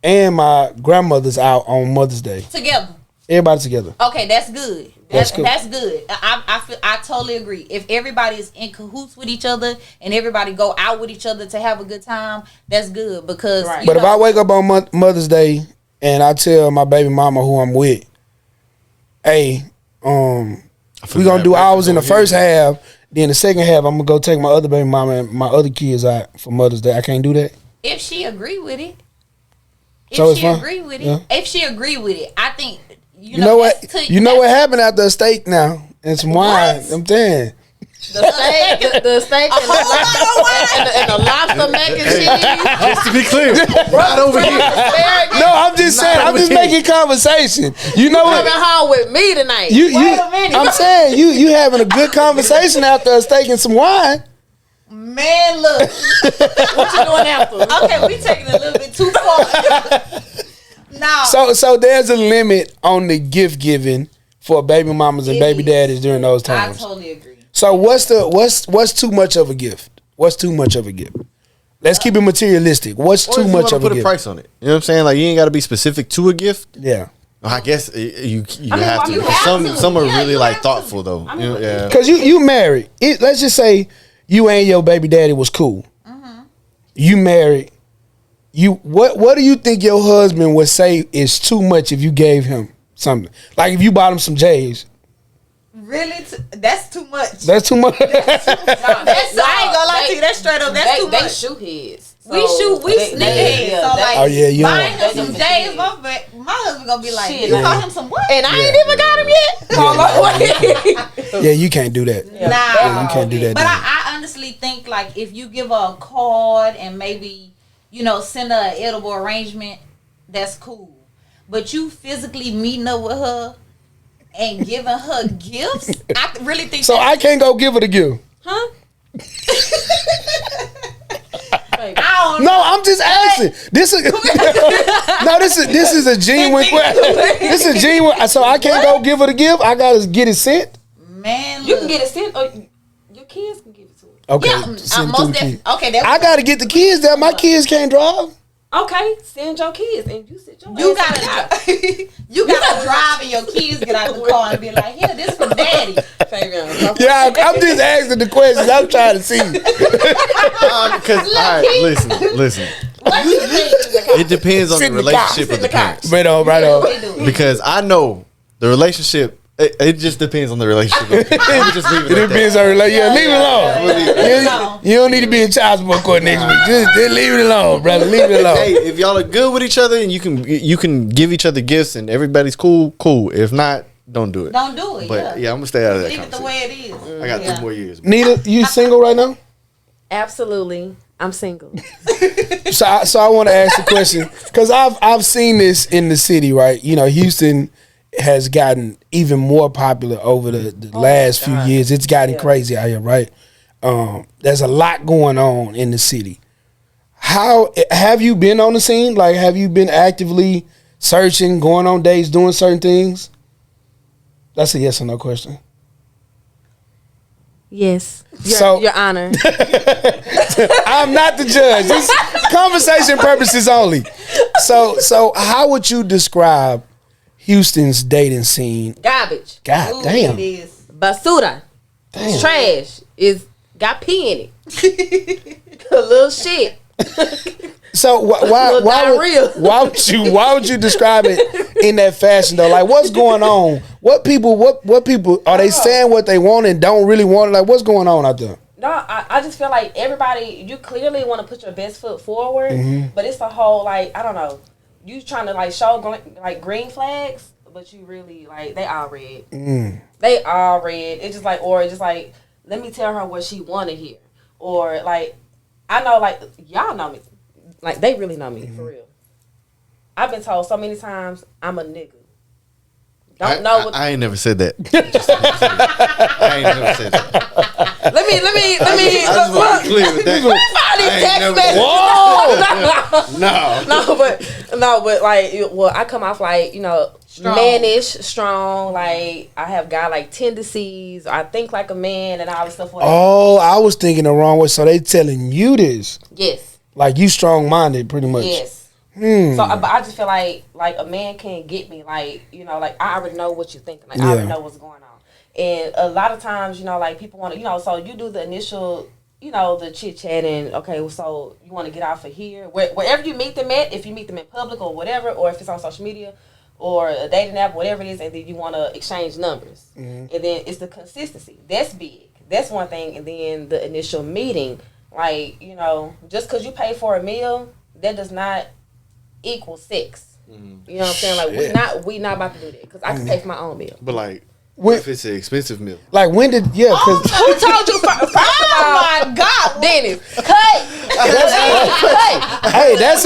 and my grandmothers out on Mother's Day. Together. Everybody together. Okay, that's good. That's cool. That's good. I totally agree. If everybody is in cahoots with each other and everybody go out with each other to have a good time, that's good because. Right. But if I wake up on Mother's Day and I tell my baby mama who I'm with, hey, we gonna do ours in the first half. Then the second half, I'm gonna go take my other baby mama and my other kids out for Mother's Day. I can't do that. If she agree with it. So If she it's fine? agree with it. Yeah. If she agree with it, I think You know what? What happened after a steak now and some wine? I'm saying. the steak and the lobster mac and cheese. Just to be clear, right over here. No, I'm just saying. I'm just making conversation. You know what? Coming home with me tonight. Wait a minute. I'm saying you having a good conversation after a steak and some wine. Man, look. What you doing after? Okay, we taking it a little bit too far. No. So there's a limit on the gift giving for baby mamas and baby daddies during those times. I totally agree. So what's too much of a gift? What's too much of a gift? Let's keep it materialistic. What's Or too if you much wanna of a put gift? a price on it. You know what I'm saying? Like you ain't got to be specific to a gift. Yeah. I guess you I mean, have to. you Because have to. some are Yeah, really you like have thoughtful though. I mean, You know, yeah. Cause you married. Let's just say you and your baby daddy was cool. You married. What do you think your husband would say is too much if you gave him something? Like if you bought him some J's. Really? That's too much. That's too much. I ain't gonna lie to you. That's straight up. That's too They much. shoot heads. We sneak heads. So like, Oh, yeah, you buying know. him some J's, my husband gonna be like, Shit, you man. bought him some what? And I ain't even got him yet. Yeah, you can't do that. Nah. Yeah, you can't do that. But I honestly think like if you give her a card and maybe send her an edible arrangement, that's cool. But you physically meeting up with her and giving her gifts, I really think so. I can't go give her the gift. Huh? I don't know. No, I'm just asking. This is a genuine question. This is genuine. So I can't go give her the gift. I gotta get it sent. Man, You can get it sent, or your kids can give it to her. Okay, Yeah, send it to the kids. okay. I gotta get the kids there. My kids can't drive. Okay, send your kids and you sit your You ass out. gotta, you gotta drive and your kids get out the car and be like, "Here, this from daddy." Yeah, I'm just asking the questions. I'm trying to see. Because listen. What you think? It depends on Sit the in the car. relationship of the parents. Right on, right on. They do. Because I know the relationship. It just depends on the relationship. Of the parents. Just leave it It at depends that. on leave it alone. You don't need to be in child support court next week. Just leave it alone, brother. Leave it alone. Hey, if y'all are good with each other and you can give each other gifts and everybody's cool. If not, don't do it. Don't do it. But yeah, I'm gonna stay out of that Leave it the conversation. way it is. I got 3 more years. Nita, you single right now? Absolutely, I'm single. So I want to ask the question because I've seen this in the city, right? Houston has gotten even more popular over the last few years. It's gotten crazy out here, right? There's a lot going on in the city. How have you been on the scene? Like, have you been actively searching, going on dates, doing certain things? That's a yes or no question. Yes, Your Honor. I'm not the judge. This conversation purposes only. So how would you describe Houston's dating scene? Garbage. God Ooh, damn. it is. Basura. Damn. It's trash. It's got pee in it. A little shit. So why would you describe it in that fashion though? Like, what's going on? What people are they saying what they want and don't really want it? Like, what's going on out there? No, I just feel like everybody, you clearly want to put your best foot forward, but it's the whole, like, I don't know, you trying to, like, show, like, green flags, but you really, like, they all red. They all red. It's just like, or just like, let me tell her what she want to hear. Or, like, I know, like, y'all know me. Like, they really know me, for real. I've been told so many times, I'm a nigga. I ain't never said that. I ain't never said that. Let me. I just want to be clear with that. No, but like, well, I come off like, Strong. mannish, strong. Like, I have got like tendencies. I think like a man and all this stuff. Oh, I was thinking the wrong way. So they telling you this? Yes. Like, you strong minded, pretty much. Yes. So, but I just feel like a man can't get me. Like, like I already know what you're thinking. Like, I already know what's going on. And a lot of times, like, people want to, so you do the initial, the chit chat and, okay, well, so you want to get off of here. Wherever you meet them at, if you meet them in public or whatever, or if it's on social media or a dating app, whatever it is, and then you want to exchange numbers. And then it's the consistency. That's big. That's one thing. And then the initial meeting, like, just because you pay for a meal, that does not equal sex. You know what I'm saying? Like, we not about to do that because I can pay for my own meal. But like, what if it's an expensive meal? Like, when did Who told you? First Oh my God, Dennis, cut. Hey, that's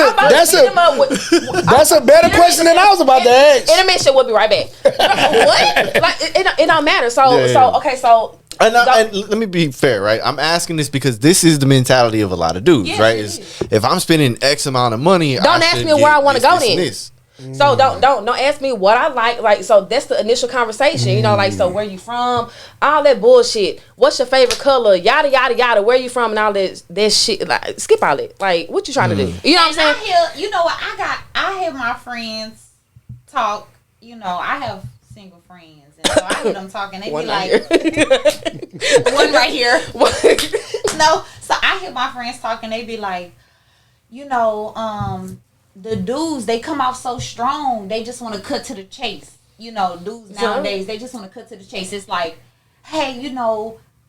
a better question than I was about to ask. Intermission. We'll be right back. What? Like, it don't matter. So. And let me be fair, right? I'm asking this because this is the mentality of a lot of dudes, right? Is if I'm spending X amount of money, don't ask me where I want to go then. So don't ask me what I like. Like, so that's the initial conversation. Like, so where you from? All that bullshit. What's your favorite color? Yada yada yada. Where you from? And all that shit. Like, skip all that. Like, what you trying to do? You know what I'm saying? You know what? I hear my friends talk. I have single friends. So I hear them talking. They be like, one right here. No, so I hear my friends talking. They be like, the dudes, they come off so strong. They just want to cut to the chase. Dudes nowadays, they just want to cut to the chase. It's like, hey,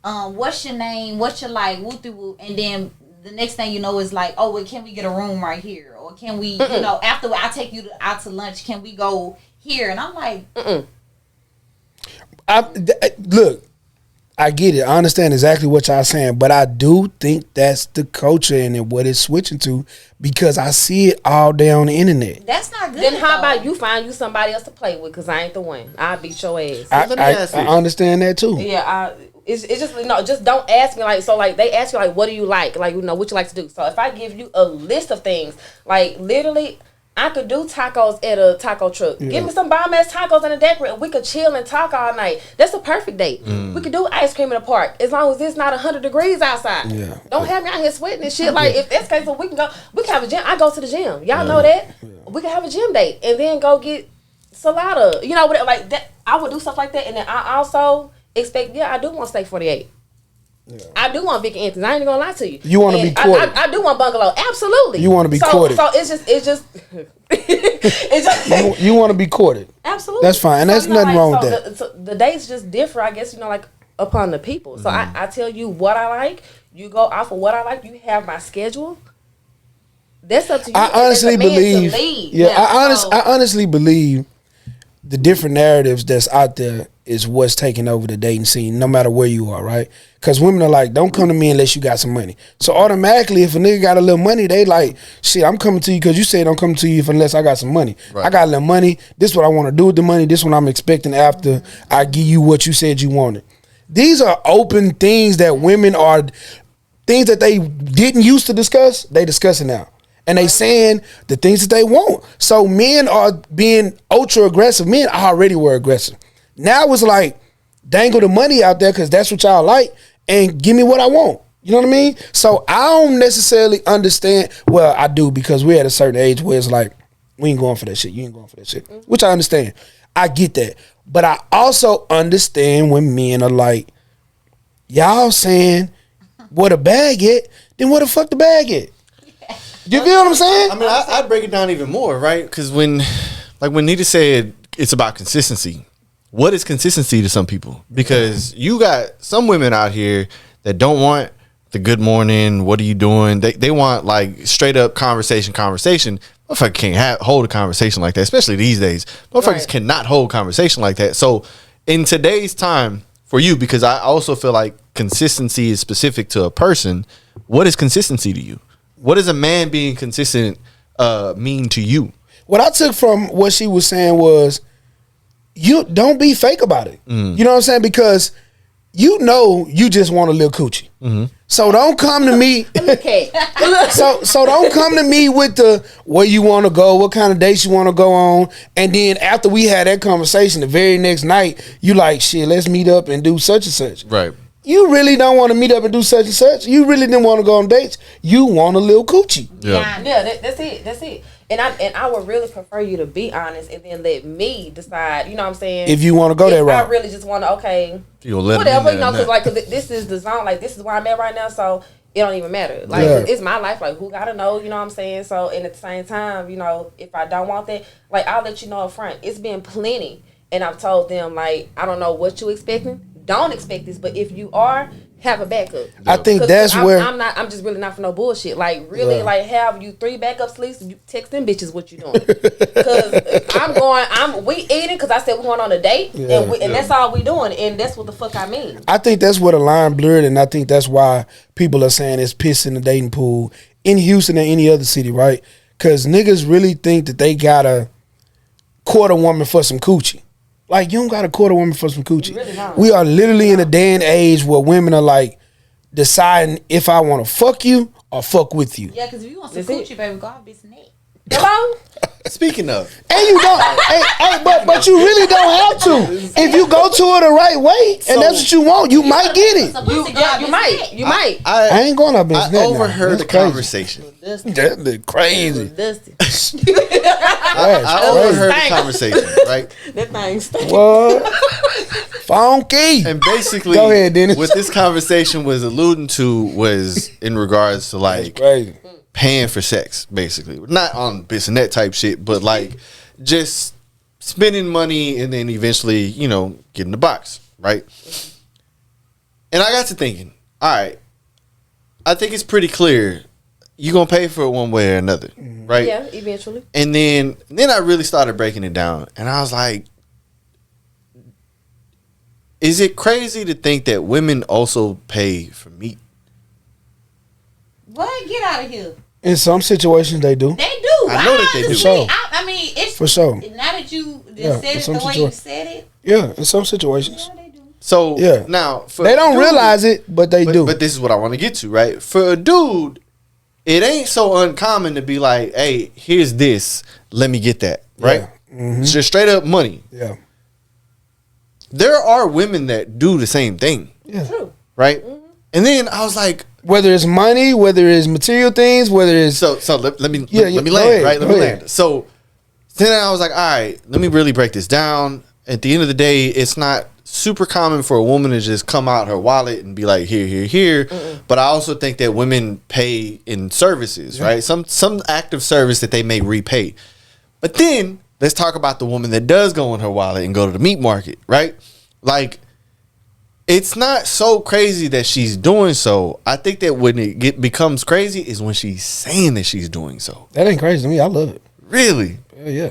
what's your name? What you like? Woo-doo-woo. And then the next thing you know is like, oh, well, can we get a room right here? Or can we, after I take you out to lunch, can we go here? And I'm like, look, I get it. I understand exactly what y'all saying, but I do think that's the culture and what it's switching to because I see it all day on the internet. That's not good. Then how about you find you somebody else to play with? Because I ain't the one. I'll beat your ass. I understand that too. Yeah, it's just just don't ask me like so like they ask you like what do you like what you like to do. So if I give you a list of things like literally. I could do tacos at a taco truck. Yeah. Give me some bomb ass tacos and a decorator. We could chill and talk all night. That's a perfect date. We could do ice cream in the park as long as it's not 100 degrees outside. Yeah. Don't have me out here sweating and shit. Like if that's the case, so we can go. We can have a gym. I go to the gym. Y'all know that. Yeah. We can have a gym date and then go get salada. You know, like that. I would do stuff like that, and then I also expect. Yeah, I do want steak 48. Yeah. I do want Vic and Anthony. I ain't gonna lie to you. You want to be courted. I do want bungalow. Absolutely. You want to be courted. So it's just you want to be courted. Absolutely. That's fine. And there's nothing wrong with that. The dates just differ, I guess, like upon the people. So I tell you what I like. You go off of what I like. You have my schedule. That's up to you. I honestly believe. I honestly believe the different narratives that's out there is what's taking over the dating scene, no matter where you are, right? Because women are like, don't come to me unless you got some money. So automatically, if a nigga got a little money, they like, shit, I'm coming to you because you said don't come to you unless I got some money. Right. I got a little money. This is what I want to do with the money. This is what I'm expecting after I give you what you said you wanted. These are open things that women are, things that they didn't used to discuss, they discussing now. And they saying the things that they want. So men are being ultra aggressive. Men already were aggressive. Now it's like, dangle the money out there because that's what y'all like and give me what I want. You know what I mean? So I don't necessarily understand. Well, I do because we're at a certain age where it's like, we ain't going for that shit. You ain't going for that shit. Which I understand. I get that. But I also understand when men are like, y'all saying what a bag at, then what the fuck the bag at? You feel what I'm saying? I mean, I break it down even more, right? Because when Nita said it's about consistency, what is consistency to some people? Because you got some women out here that don't want the good morning, what are you doing? They want like straight up conversation. Motherfucker can't hold a conversation like that, especially these days. Motherfuckers cannot hold conversation like that. So in today's time, for you, because I also feel like consistency is specific to a person, what is consistency to you? What does a man being consistent mean to you? What I took from what she was saying was, you don't be fake about it. You know what I'm saying? Because you know you just want a little coochie. So don't come to me. so don't come to me with the where you want to go, what kind of dates you want to go on, and then after we had that conversation, the very next night you like, shit, let's meet up and do such and such. Right. You really don't want to meet up and do such and such. You really didn't want to go on dates. You want a little coochie. Yeah, that's it. And I would really prefer you to be honest and then let me decide, you know what I'm saying? If you want to go that route. I really just want to, okay, whatever, you know, because this is the zone, like this is where I'm at right now, so it don't even matter. Like, it's my life, like who gotta know, you know what I'm saying? So, and at the same time, you know, if I don't want that, like I'll let you know up front. It's been plenty. And I've told them, like, I don't know what you expecting. Don't expect this, but if you are, have a backup. I think that's where I'm just really not for no bullshit. Like really, like have you 3 backup sleeps. You text them bitches what you doing? Because we eating because I said we're going on a date, and that's all we doing, and that's what the fuck I mean. I think that's where the line blurred, and I think that's why people are saying it's piss in the dating pool in Houston or any other city, right? Because niggas really think that they gotta court a woman for some coochie. Like, you don't got to court a woman for some coochie. Really we are literally in a day and age where women are like deciding if I want to fuck you or fuck with you. Yeah, because if you want some coochie, baby, go out be some neck. Hello? Speaking of, and you don't, but you really don't have to. If you go to it the right way, and that's what you want, you might get it. You might. I ain't going up in his neck. I overheard the conversation. That's crazy. I overheard the conversation, right? That thing stinks. What? Funky. And basically, go ahead, Dennis. What this conversation was alluding to was in regards to like paying for sex, basically. Not on business type shit, but like just spending money and then eventually, you know, getting the box, right? And I got to thinking, all right, I think it's pretty clear you're going to pay for it one way or another, right? Yeah, eventually. And then I really started breaking it down. And I was like, is it crazy to think that women also pay for meat? What? Get out of here. In some situations, they do. They do. I know that they do. For sure. I mean, it's For sure. Now that you Yeah, said in it some the way you said it, Yeah, in some situations. yeah, they do. So Yeah. now for They a don't dude- realize it, but they do. But this is what I want to get to, right? For a dude, it ain't so uncommon to be like, "Hey, here's this. Let me get that." Right? Yeah. Mhm. It's just straight up money. Yeah. There are women that do the same thing, Yeah. True. right? And then I was like, Whether it's money, whether it's material things, whether it's so let me Yeah, let me go land, ahead, right? Let go me ahead. land. So then I was like, all right, let me really break this down. At the end of the day, it's not super common for a woman to just come out her wallet and be like, here. But I also think that women pay in services, right? Some act of service that they may repay. But then let's talk about the woman that does go in her wallet and go to the meat market, right? Like, it's not so crazy that she's doing so. I think that when it becomes crazy is when she's saying that she's doing so. that ain't crazy to me. I love it. Really? Yeah.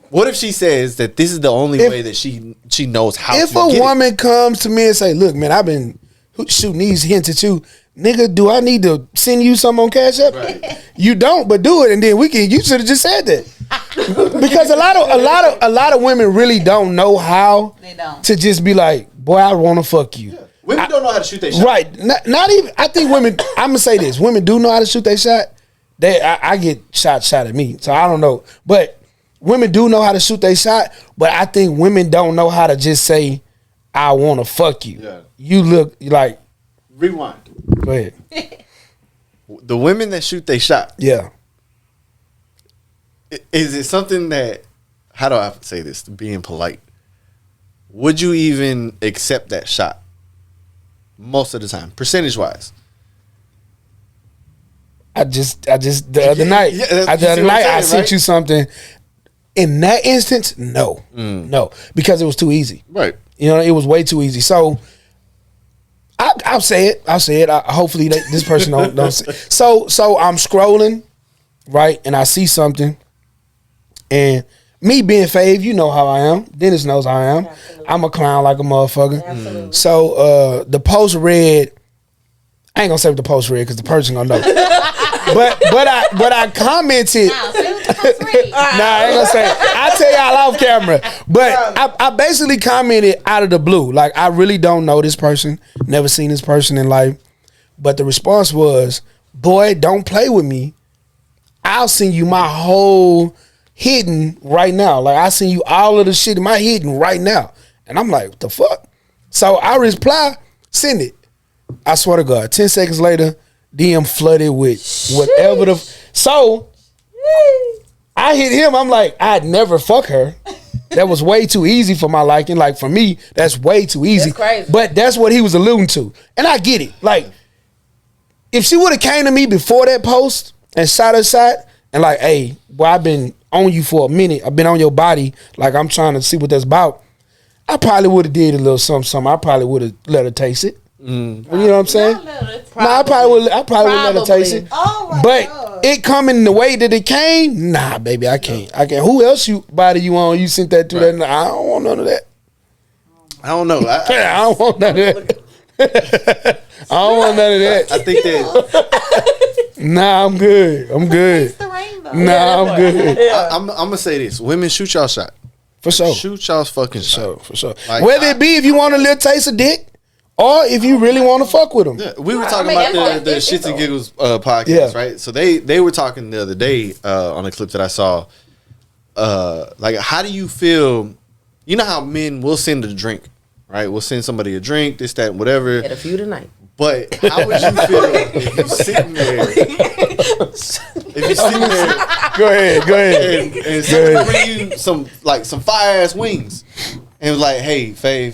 What if she says that this is the only way that she knows how If to a get woman comes to me and say, "Look, man, I've been shooting these hints at you, nigga. Do I need to send you some on Cash App?" Right. You don't, but do it, and then we can. You should have just said that. Because a lot of women really don't know how They don't. to just be like, "Boy, I want to fuck you." Women don't know how to shoot their shot. Right? Not even. I think women. I'm gonna say this: women do know how to shoot their shot. I get shot at me, so I don't know. But women do know how to shoot their shot. But I think women don't know how to just say, "I want to fuck you." Yeah. You look like. Rewind. Go ahead. The women that shoot their shot, Yeah. is it something that, how do I say this, being polite, would you even accept that shot most of the time, percentage wise? I just the other night, Yeah, you the see other what I'm night I saying, sent right? you something. In that instance, no, because it was too easy. Right. You know, it was way too easy. So I'll say it. Hopefully this person don't say. So I'm scrolling, right, and I see something, and me being Fave, you know how I am. Dennis knows how I am. Absolutely. I'm a clown like a motherfucker. Absolutely. So the post read. I ain't gonna say what the post read because the person gonna know. but I commented. Now, say what the fuck's read. Nah, I ain't gonna say it. I'll tell y'all off camera. But I basically commented out of the blue. Like, I really don't know this person. Never seen this person in life. But the response was, "Boy, don't play with me. I'll send you my whole hidden right now. Like, I send you all of the shit in my hidden right now." And I'm like, what the fuck? So I reply, send it. I swear to God, 10 seconds later, DM flooded with whatever the... So, I hit him. I'm like, I'd never fuck her. That was way too easy for my liking. Like, for me, that's way too easy. That's crazy. But that's what he was alluding to. And I get it. Like, if she would have came to me before that post and shot her shot and like, "Hey, boy, I've been on you for a minute. I've been on your body. Like, I'm trying to see what that's about." I probably would have did a little something. I probably would have let her taste it. You know what I'm saying? Nah, I probably would let her taste it. Oh my But God. it coming the way that it came, nah, baby, I can't. Who else body you on? You sent that to Right. that? I don't want none of that. I don't know. I don't want none of that. I don't want none of that. I think that Nah, I'm good. It's the rainbow. Nah, I'm good. I'm gonna say this: women, shoot y'all shot. For sure. Shoot y'all's fucking shot. For sure. Like, Whether it be if you want a little taste of dick or if you really want to fuck with them. Yeah, we were I talking mean, about the it's Shits and all- Giggles podcast, Yeah. right? So they were talking the other day on a clip that I saw. Like, how do you feel? You know how men will send a drink, right? We'll send somebody a drink, this, that, whatever. Get a few tonight. But how would you feel if you're sitting there? If you're sitting there Go ahead. and someone bring you some fire ass wings, and it was like, "Hey, Fave,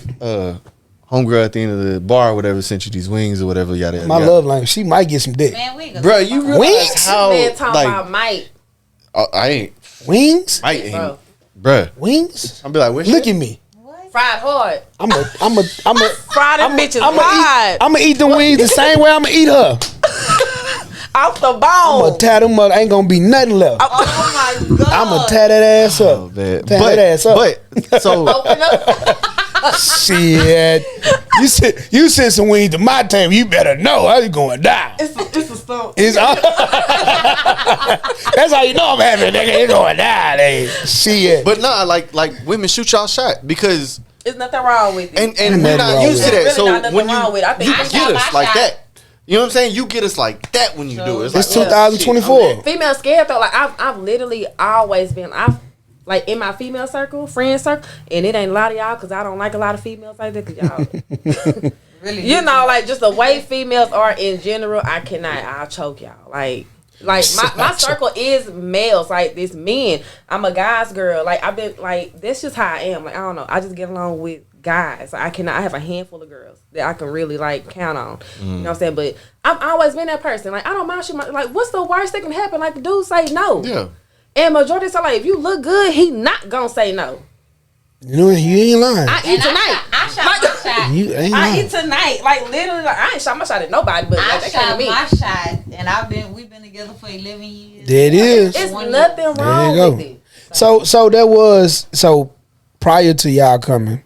homegirl at the end of the bar or whatever sent you these wings or whatever, yada yada." My yada. love language. She might get some dick. Man, we ain't gonna Bro, talk you about realize Wings? how Man talking like about Mike. I ain't, Wings? I ain't, Bro. bruh. Wings? I'll be like, "Where's Look at me. what? Fried hard. I'm a Fried them bitches fried. I'm gonna eat the wings the same way I'm gonna eat her. Off the I'm bone. gonna tie them up. Ain't gonna be nothing left. Oh my God. I'm gonna tie that ass up. Oh, man. Tie that ass up. But so Open up. Shit. You send some wings to my table, you better know how you going down. It's a stump. That's how you know I'm having, nigga. You going down, shit. But nah, like women shoot y'all shot because there's nothing wrong with it. And we're not used to that. Really So when you I get us like that. You know what I'm saying? You get us like that when you do it. It's 2024. Female scared though. Like I've literally always been. Like in my female circle, friend circle, and it ain't a lot of y'all because I don't like a lot of females like that. Cause y'all, really, you know, like just the way females are in general, I cannot. I'll choke y'all. Like my circle is males. Like this men. I'm a guy's girl. Like I've been like that's just how I am. Like I don't know. I just get along with guys. I cannot. I have a handful of girls that I can really like count on. You know what I'm saying? But I've always been that person. Like I don't mind shit. Like what's the worst that can happen? Like the dude say no. Yeah. And majority of the time, like if you look good, he not gonna say no. You know, you ain't lying. I eat tonight. I shot my shot. You ain't I lying. eat tonight. Like literally, like I ain't shot my shot at nobody, but I like, that came to shot me. my shot, and we've been together for 11 years. There it is. It's nothing wrong There you with go. it. So prior to y'all coming,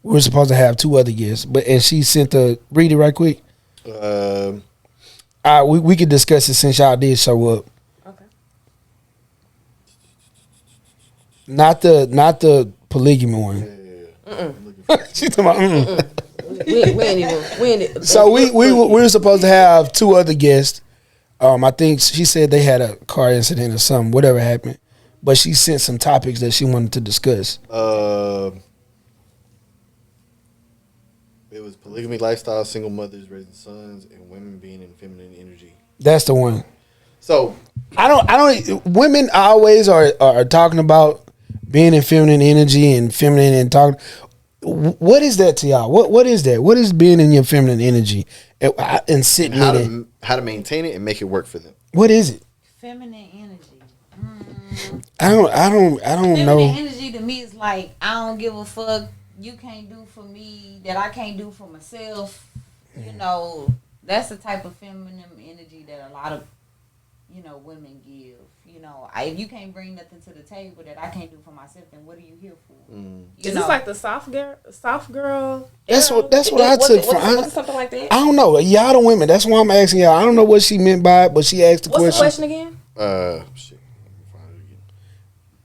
we were supposed to have 2 other guests, and she sent read it right quick. We could discuss it since y'all did show up. Okay. Not the polygamy one. She's talking about. We ain't even. So we were supposed to have 2 other guests. I think she said they had a car incident or something, whatever happened. But she sent some topics that she wanted to discuss. It was polygamy lifestyle, single mothers raising sons, and women being in feminine energy. That's the one. So I don't. Women always are talking about being in feminine energy and feminine and talking. What is that to y'all? What is that? What is being in your feminine energy and sitting in it? How to maintain it and make it work for them. What is it? Feminine energy. I don't Feminine know. energy to me is like I don't give a fuck. You can't do for me that I can't do for myself. You know, that's the type of feminine energy that a lot of women give. You know, if you can't bring nothing to the table that I can't do for myself, then what are you here for? Is this like the soft girl? That's what I took from. Was it something like that? I don't know. Y'all the women. That's why I'm asking y'all. I don't know what she meant by it, but she asked the What's question. the question again? Shit.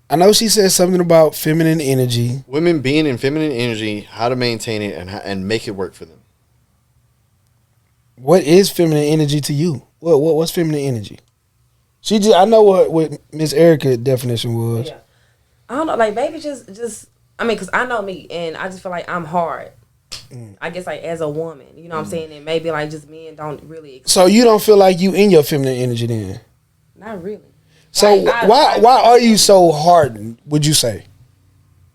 I know she said something about feminine energy. Women being in feminine energy, how to maintain it and make it work for them. What is feminine energy to you? What's feminine energy? I know what Miss Erica's definition was. Yeah. I don't know. Like maybe just. I mean, because I know me, and I just feel like I'm hard. I guess like as a woman, you know what I'm saying, and maybe like just men don't really. So you don't feel like you in your feminine energy then? Not really. So Like, why are you so hardened? Would you say?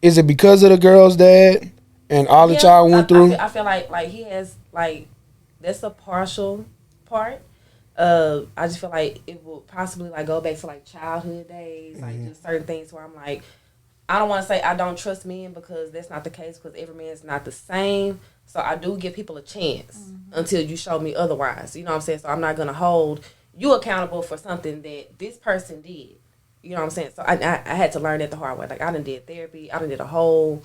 Is it because of the girl's dad and all that y'all went through? I feel like he has like that's a partial part. I just feel like it will possibly like go back to like childhood days, like just certain things where I'm like, I don't want to say I don't trust men because that's not the case because every man is not the same. So I do give people a chance until you show me otherwise. You know what I'm saying? So I'm not gonna hold you accountable for something that this person did. You know what I'm saying? So I had to learn that the hard way. Like I done did therapy. I done did the whole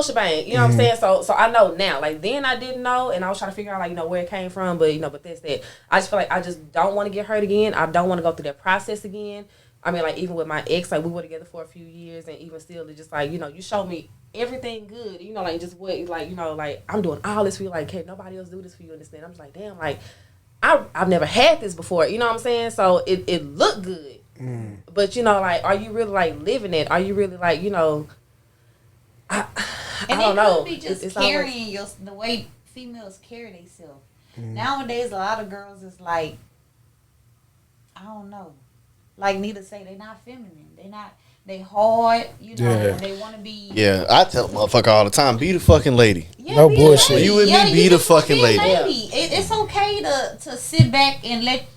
shebang. You know what I'm saying? So I know now. Like then I didn't know, and I was trying to figure out like where it came from. But but that's that. I just feel like I just don't want to get hurt again. I don't want to go through that process again. I mean, like even with my ex, like we were together for a few years, and even still, it's just like you showed me everything good. Like just what like I'm doing all this for you. Like can't nobody else do this for you and this thing. I'm just like damn, like I've never had this before. You know what I'm saying? So it looked good. But like, are you really like living it? Are you really like I don't know. Could be just carrying the way females carry themselves. Nowadays, a lot of girls is like, I don't know. Like Nita say, they not feminine. They hard. They want to be. Yeah, I tell motherfucker all the time, be the fucking lady. Yeah, No bullshit. You and me be the fucking lady. It's okay to sit back and let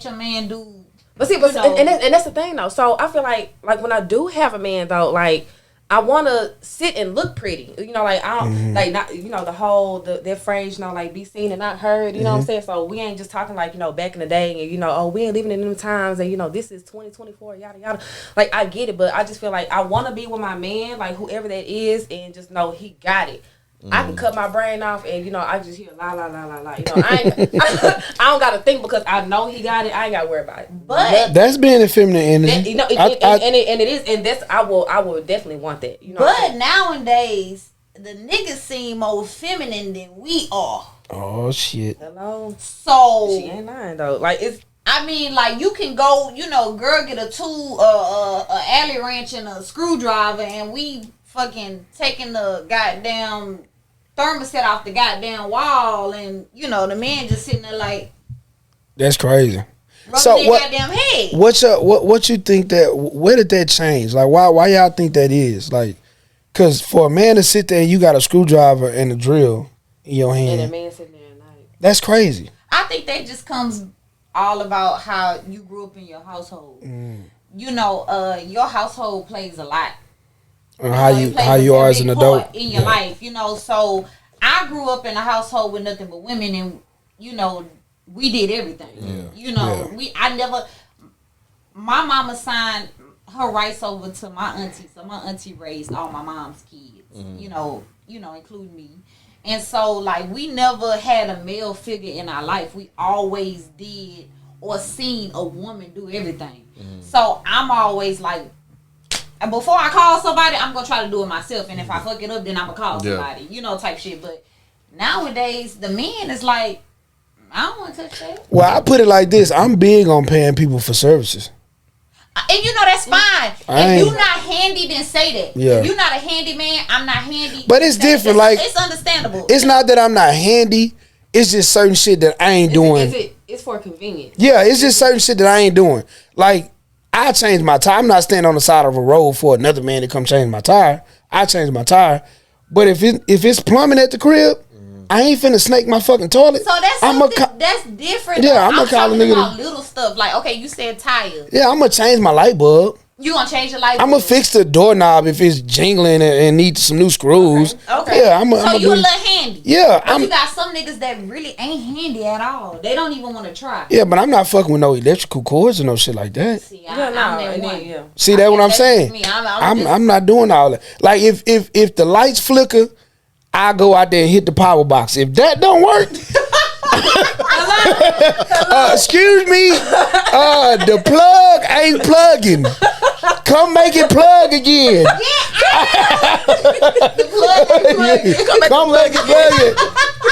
your man do. But see, and that's the thing though. So I feel like when I do have a man though, like I want to sit and look pretty, you know, like I don't like not, you know, the whole that phrase, you know, like be seen and not heard, you know what I'm saying? So we ain't just talking like, you know, back in the day, and you know, oh, we ain't living in them times, and you know, this is 2024, yada yada. Like I get it, but I just feel like I want to be with my man, like whoever that is, and just know he got it. I can cut my brain off, and you know, I just hear la la la la la. You know, I don't gotta think because I know he got it. I ain't gotta worry about it. But that's being a feminine energy. You know, and it is, and that's I will definitely want that. You know, but nowadays the niggas seem more feminine than we are. Oh shit! Hello. So she ain't lying though. Like it's. I mean, like you can go, you know, girl get a tool, a alley wrench and a screwdriver, and we fucking taking the goddamn thermostat off the goddamn wall, and you know the man just sitting there like that's crazy. So their goddamn head. What you think that? Where did that change? Like why y'all think that is? Like, cause for a man to sit there and you got a screwdriver and a drill in your hand, and a man sitting there at night. That's crazy. I think that just comes all about how you grew up in your household. You know, your household plays a lot. How you are as an adult in your life, you know. So I grew up in a household with nothing but women, and you know we did everything. You know, my mama signed her rights over to my auntie, so my auntie raised all my mom's kids. You know, including me. And so like we never had a male figure in our life. We always did or seen a woman do everything. So I'm always like, and before I call somebody, I'm gonna try to do it myself. And if I fuck it up, then I'm gonna call somebody, you know, type shit. But nowadays, the man is like, I don't want to touch that. Well, I put it like this: I'm big on paying people for services. And you know that's fine. If you're not handy, then say that. Yeah. If you're not a handy man, I'm not handy. But it's different. Like it's understandable. It's not that I'm not handy. It's just certain shit that I ain't doing. It's for convenience. Yeah, it's just certain shit that I ain't doing. Like I change my tire. I'm not standing on the side of a road for another man to come change my tire. I change my tire. But if it's plumbing at the crib, I ain't finna snake my fucking toilet. So that's different. Yeah, I'm gonna call a nigga about little stuff like, okay, you said tires. Yeah, I'm gonna change my light bulb. You gonna change your light bulb? I'm gonna fix the doorknob if it's jingling and needs some new screws. Okay. Yeah, so you a little handy. Yeah, but you got some niggas that really ain't handy at all. They don't even want to try. Yeah, but I'm not fucking with no electrical cords or no shit like that. See, I'm that one. Yeah. See, that's what I'm saying. I'm not doing all that. Like if the lights flicker, I go out there and hit the power box. If that don't work, excuse me, the plug ain't plugging. Come make it plug again. The plug ain't plugging. Come make it plug.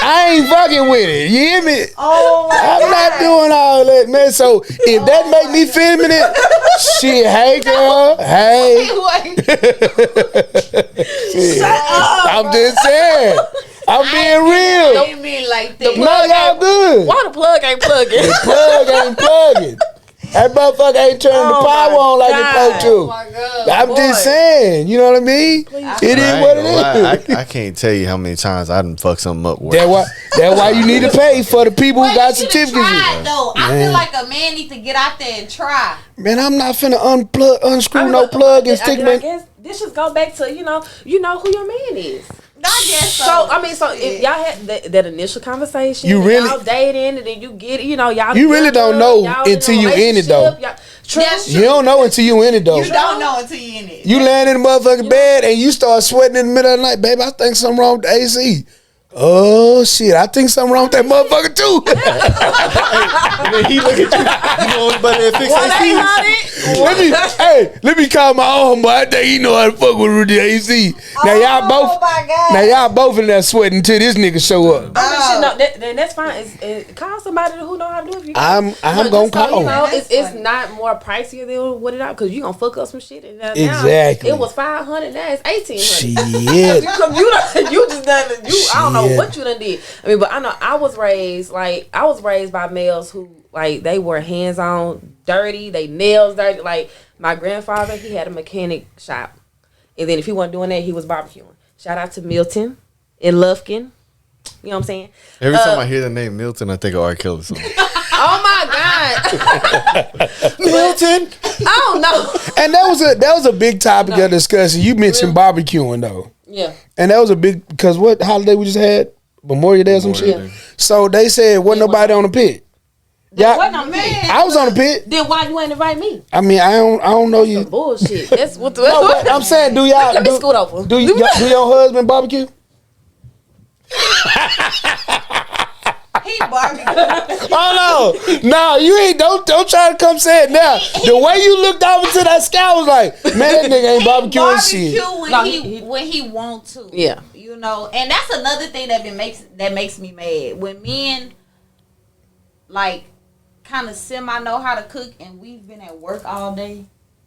I ain't fucking with it. You hear me? Oh my I'm not doing all that, man. So if that make me feminine, shit, hey girl, hey. I'm just saying. I'm being real. Don't mean like that. No, y'all good. Why the plug ain't plugging? The plug ain't plugging. That motherfucker ain't turning the power on like it's supposed to. Oh my God, I'm just saying. You know what I mean? It is what it is. I can't tell you how many times I done fucked something up. That's why you need to pay for the people who got certificates. Though. I feel like a man need to get out there and try. Man, I'm not finna unscrew no plug and stick I guess this just go back to you know who your man is. I guess so. So if y'all had that initial conversation, you really y'all dating, and then you get it, you know, y'all. You really don't know until you in it though. You don't know until you in it though. You don't know until you in it. You land in the motherfucking bed and you start sweating in the middle of the night, baby. I think something wrong with the AC. Oh shit! I think something wrong with that motherfucker too. And then he look at you. You know anybody that fix AC? Let me call my own boy. I think he know how to fuck with the AC. Now y'all both in there sweating until this nigga show up. Then that's fine. Call somebody who know how to do it. I'm gonna call. You know, it's not more pricier than what it out because you gonna fuck up some shit. Exactly. It was $500. Now it's $1,800. Shit. You just done. I don't know what you done did. I mean, but I know I was raised by males who like they were hands on, dirty, they nails dirty. Like my grandfather, he had a mechanic shop, and then if he wasn't doing that, he was barbecuing. Shout out to Milton in Lufkin. You know what I'm saying? Every time I hear the name Milton, I think of R. Kelly song. Oh my God, Milton. I don't know. And that was a big topic of discussion. You mentioned barbecuing though. Yeah. And that was a big, because what holiday we just had? Memorial Day or some shit? Day. So they said wasn't nobody on the pit. Yeah, Wasn't on me. I was on the pit. Then why you ain't invite me? I mean, I don't know you. Some bullshit. That's what the No, but I'm saying, do y'all Let me scoot over. do your husband barbecue? He barbecue. Oh no, you ain't. Don't try to come say it now. The way you looked over to that sky was like, man, that nigga ain't barbecuing shit. When No, when he want to. Yeah. You know, and that's another thing that makes me mad when men like kind of semi know how to cook, and we've been at work all day,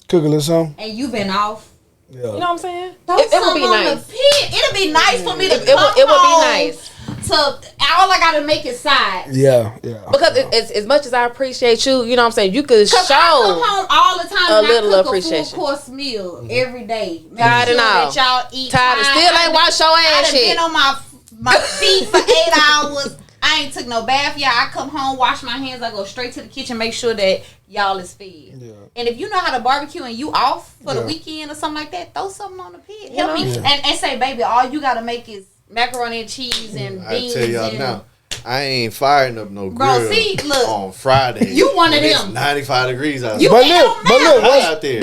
Cook a little something. and you've been off. Yeah. You know what I'm saying? Throw It would something be on nice. the pit. It'll be nice for me to It come would be home nice. to all I gotta make is sides. Yeah. Because as much as I appreciate you, you know what I'm saying, you could Cause I come show home all the time a and little I cook appreciation. a full course meal every day. Make Tired and sure all. that y'all eat. Tired and fine. still ain't wash your I ass done shit. been on my feet for 8 hours. I ain't took no bath yet. I come home, wash my hands. I go straight to the kitchen, make sure that y'all is fed. Yeah. And if you know how to barbecue and you off for the Yeah. weekend or something like that, throw something on the pit. Help me. Yeah. And say, baby, all you gotta make is macaroni and cheese and I beans. tell y'all and now, I ain't firing up no Bro, grill see, look. on Friday. You one of when it's them. 95 degrees outside. You But it look, don't but look, matter. Hot what's, out there.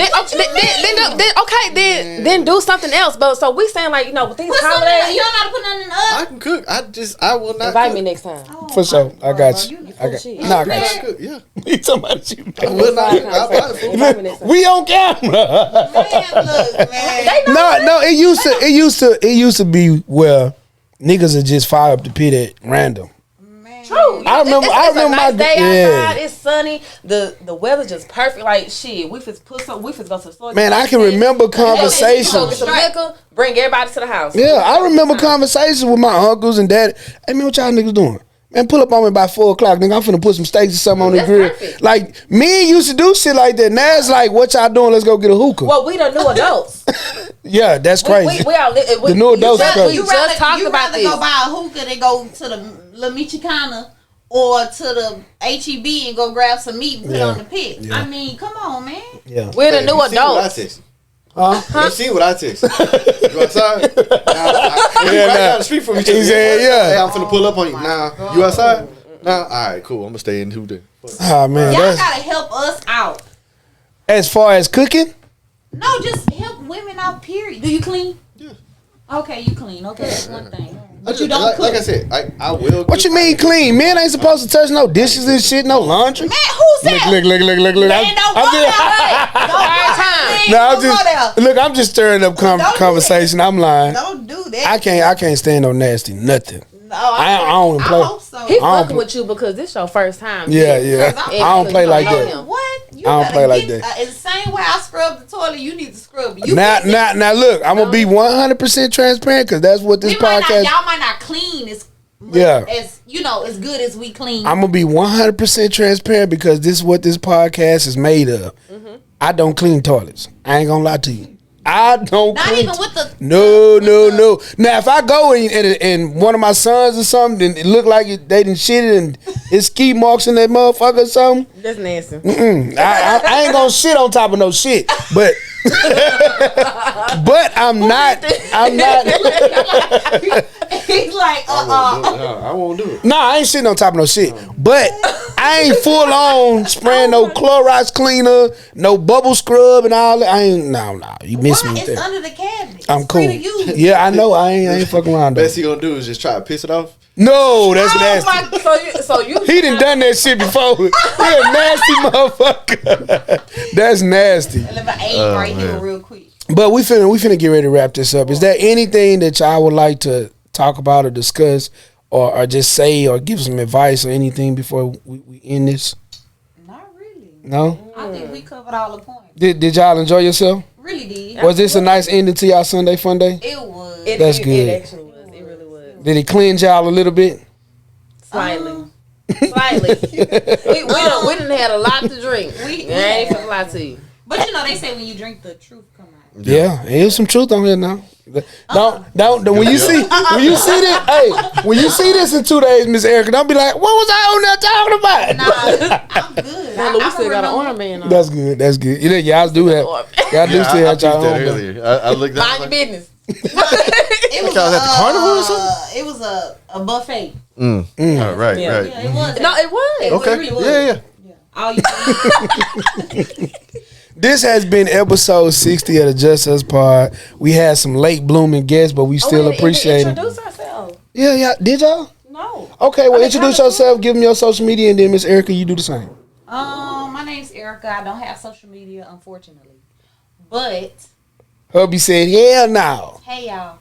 Then do something else. But so we saying like, you know, with these Put something in, holidays, you don't know how to put nothing in the I oven. can cook. I will not invite cook. me next time. Oh, for sure. I got you. you I got. shit. Nah, I I got can cook, yeah. you. He talking about you. I will not cook. I'll buy it for you. Invite me next time. We on camera. Man, look, man. No, it used to be where niggas would just fire up the pit at random. True. I remember- It's I a remember nice my- day yeah. outside. It's sunny. The weather's just perfect. Like shit, we just put some. We just go to the store. Man, I can remember Go get conversations. some liquor. Bring everybody to the house. Yeah, I remember conversations with my uncles and dad. Hey man, what y'all niggas doing? Man, pull up on me by 4 o'clock, nigga. I'm finna put some steaks or something on the That's grill. perfect. Like, me used to do shit like that. Now it's like, what y'all doing? Let's go get a hookah. Well, we the new adults. Yeah, that's crazy. We all The new adults just, crazy. we just talked you about rather this. go buy a hookah than go to the La Michicana or to the HEB and go grab some meat and put it Yeah. on the pit. Yeah. I mean, come on, man. Yeah. We're the Hey, new you seen what I adults. text? Huh? You seen what I text? You outside? Nah, Yeah, right nah. down the street from each other. He said, yeah. Hey, I'm finna pull up on you. Nah, you outside? Nah, all right, cool. I'm gonna stay in who then? Oh, man. Y'all That's, gotta help us out. as far as cooking, No, just help women out, period. Do you clean? Yeah. Okay, you clean. Okay, that's one thing. I But just, you don't like, cook. like I said, I will. what you mean clean? Men ain't supposed to touch no dishes and shit, no laundry. Man, who's that? Look. Man, don't go there. No, Don't I'm go there. just look. I'm just stirring up Don't do conversation. I'm lying. Don't do that. I can't stand no nasty nothing. No, I don't play. I hope so. He I don't fucking with you because this your first time. Yeah, yeah. Because I don't play like know that. him. What? You I don't gotta play like get- that. It's the same way I scrub the toilet, you need to scrub it. You Now, busy. now, look. I'm gonna be 100% transparent because that's what this We might not, podcast. y'all might not clean as Yeah. as you know as good as we clean. I'm gonna be 100% transparent because this is what this podcast is made of. I don't clean toilets. I ain't gonna lie to you. I don't. Not clean even with the No. the- Now, if I go and one of my sons or something, then it look like they done shit and it's ski marks in that motherfucker or something. That's nasty. I ain't gonna shit on top of no shit, but but I'm not. He's like I won't do it. Nah, I ain't shitting on top of no shit, but I ain't full on spraying no Clorox cleaner, no bubble scrub and all that. I ain't. No, you miss why? me It's with that. under the cabinet. I'm It's free cool. to use. Yeah, I know. I ain't fucking around though. Best he gonna do is just try to piss it off. No, that's Oh nasty. my So you He done that shit before. He a nasty motherfucker. That's nasty. Let me aim right here man. real quick. But we finna get ready to wrap this up. Is there anything that y'all would like to talk about or discuss, or just say or give some advice or anything before we end this? Not really. No. I think we covered all the points. Did y'all enjoy yourself? Really did. Was this a nice ending to y'all Sunday fun day? It was. That's good. It actually was. It really was. Did it cleanse y'all a little bit? Slightly. Slightly. we done had a lot to drink. I ain't gonna lie to you. But you know they say when you drink, the truth come out. Yeah, there's some truth on here now. Don't. When you see this, when you see this in 2 days, Miss Erica, don't be like, what was I on there talking about? Nah, I'm good. Now, we still got an armband on. That's good. That's good. You know, y'all do have. Y'all do still have y'all that own. earlier. I looked Mind your business. It was y'all was at the carnival or something? It was a buffet. Oh, right, Yeah. right. Yeah, it was. No, it was. Okay. It really was. Yeah. All you This has been episode 60 of the Just Us Pod. We had some late blooming guests, but we still appreciate them. Introduce ourselves. Yeah. Did y'all? No. Okay, well, I mean, introduce kinda yourself, give them your social media, and then Miss Erica, you do the same. My name's Erica. I don't have social media, unfortunately. But Hubby said, hell no. hey, y'all.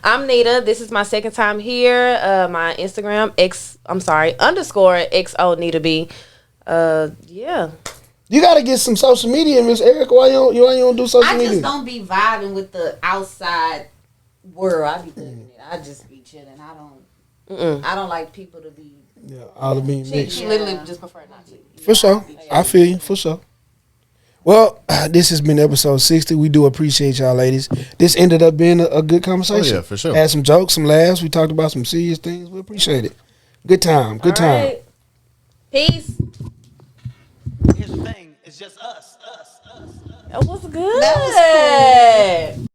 I'm Nita. This is my second time here. My Instagram _XO Nita B. Yeah. You got to get some social media, Miss Erica. Why you don't do social I media? just don't be vibing with the outside world. I be thinking it. I just be chilling. I don't like people to be. Yeah, all the being mixed. She literally just prefer not to. For sure. I feel you. For sure. Well, this has been episode 60. We do appreciate y'all, ladies. This ended up being a good conversation. Oh, yeah, for sure. Had some jokes, some laughs. We talked about some serious things. We appreciate it. Good time. Good time. Right. Peace. Here's the thing, it's just us. That was good. That was cool.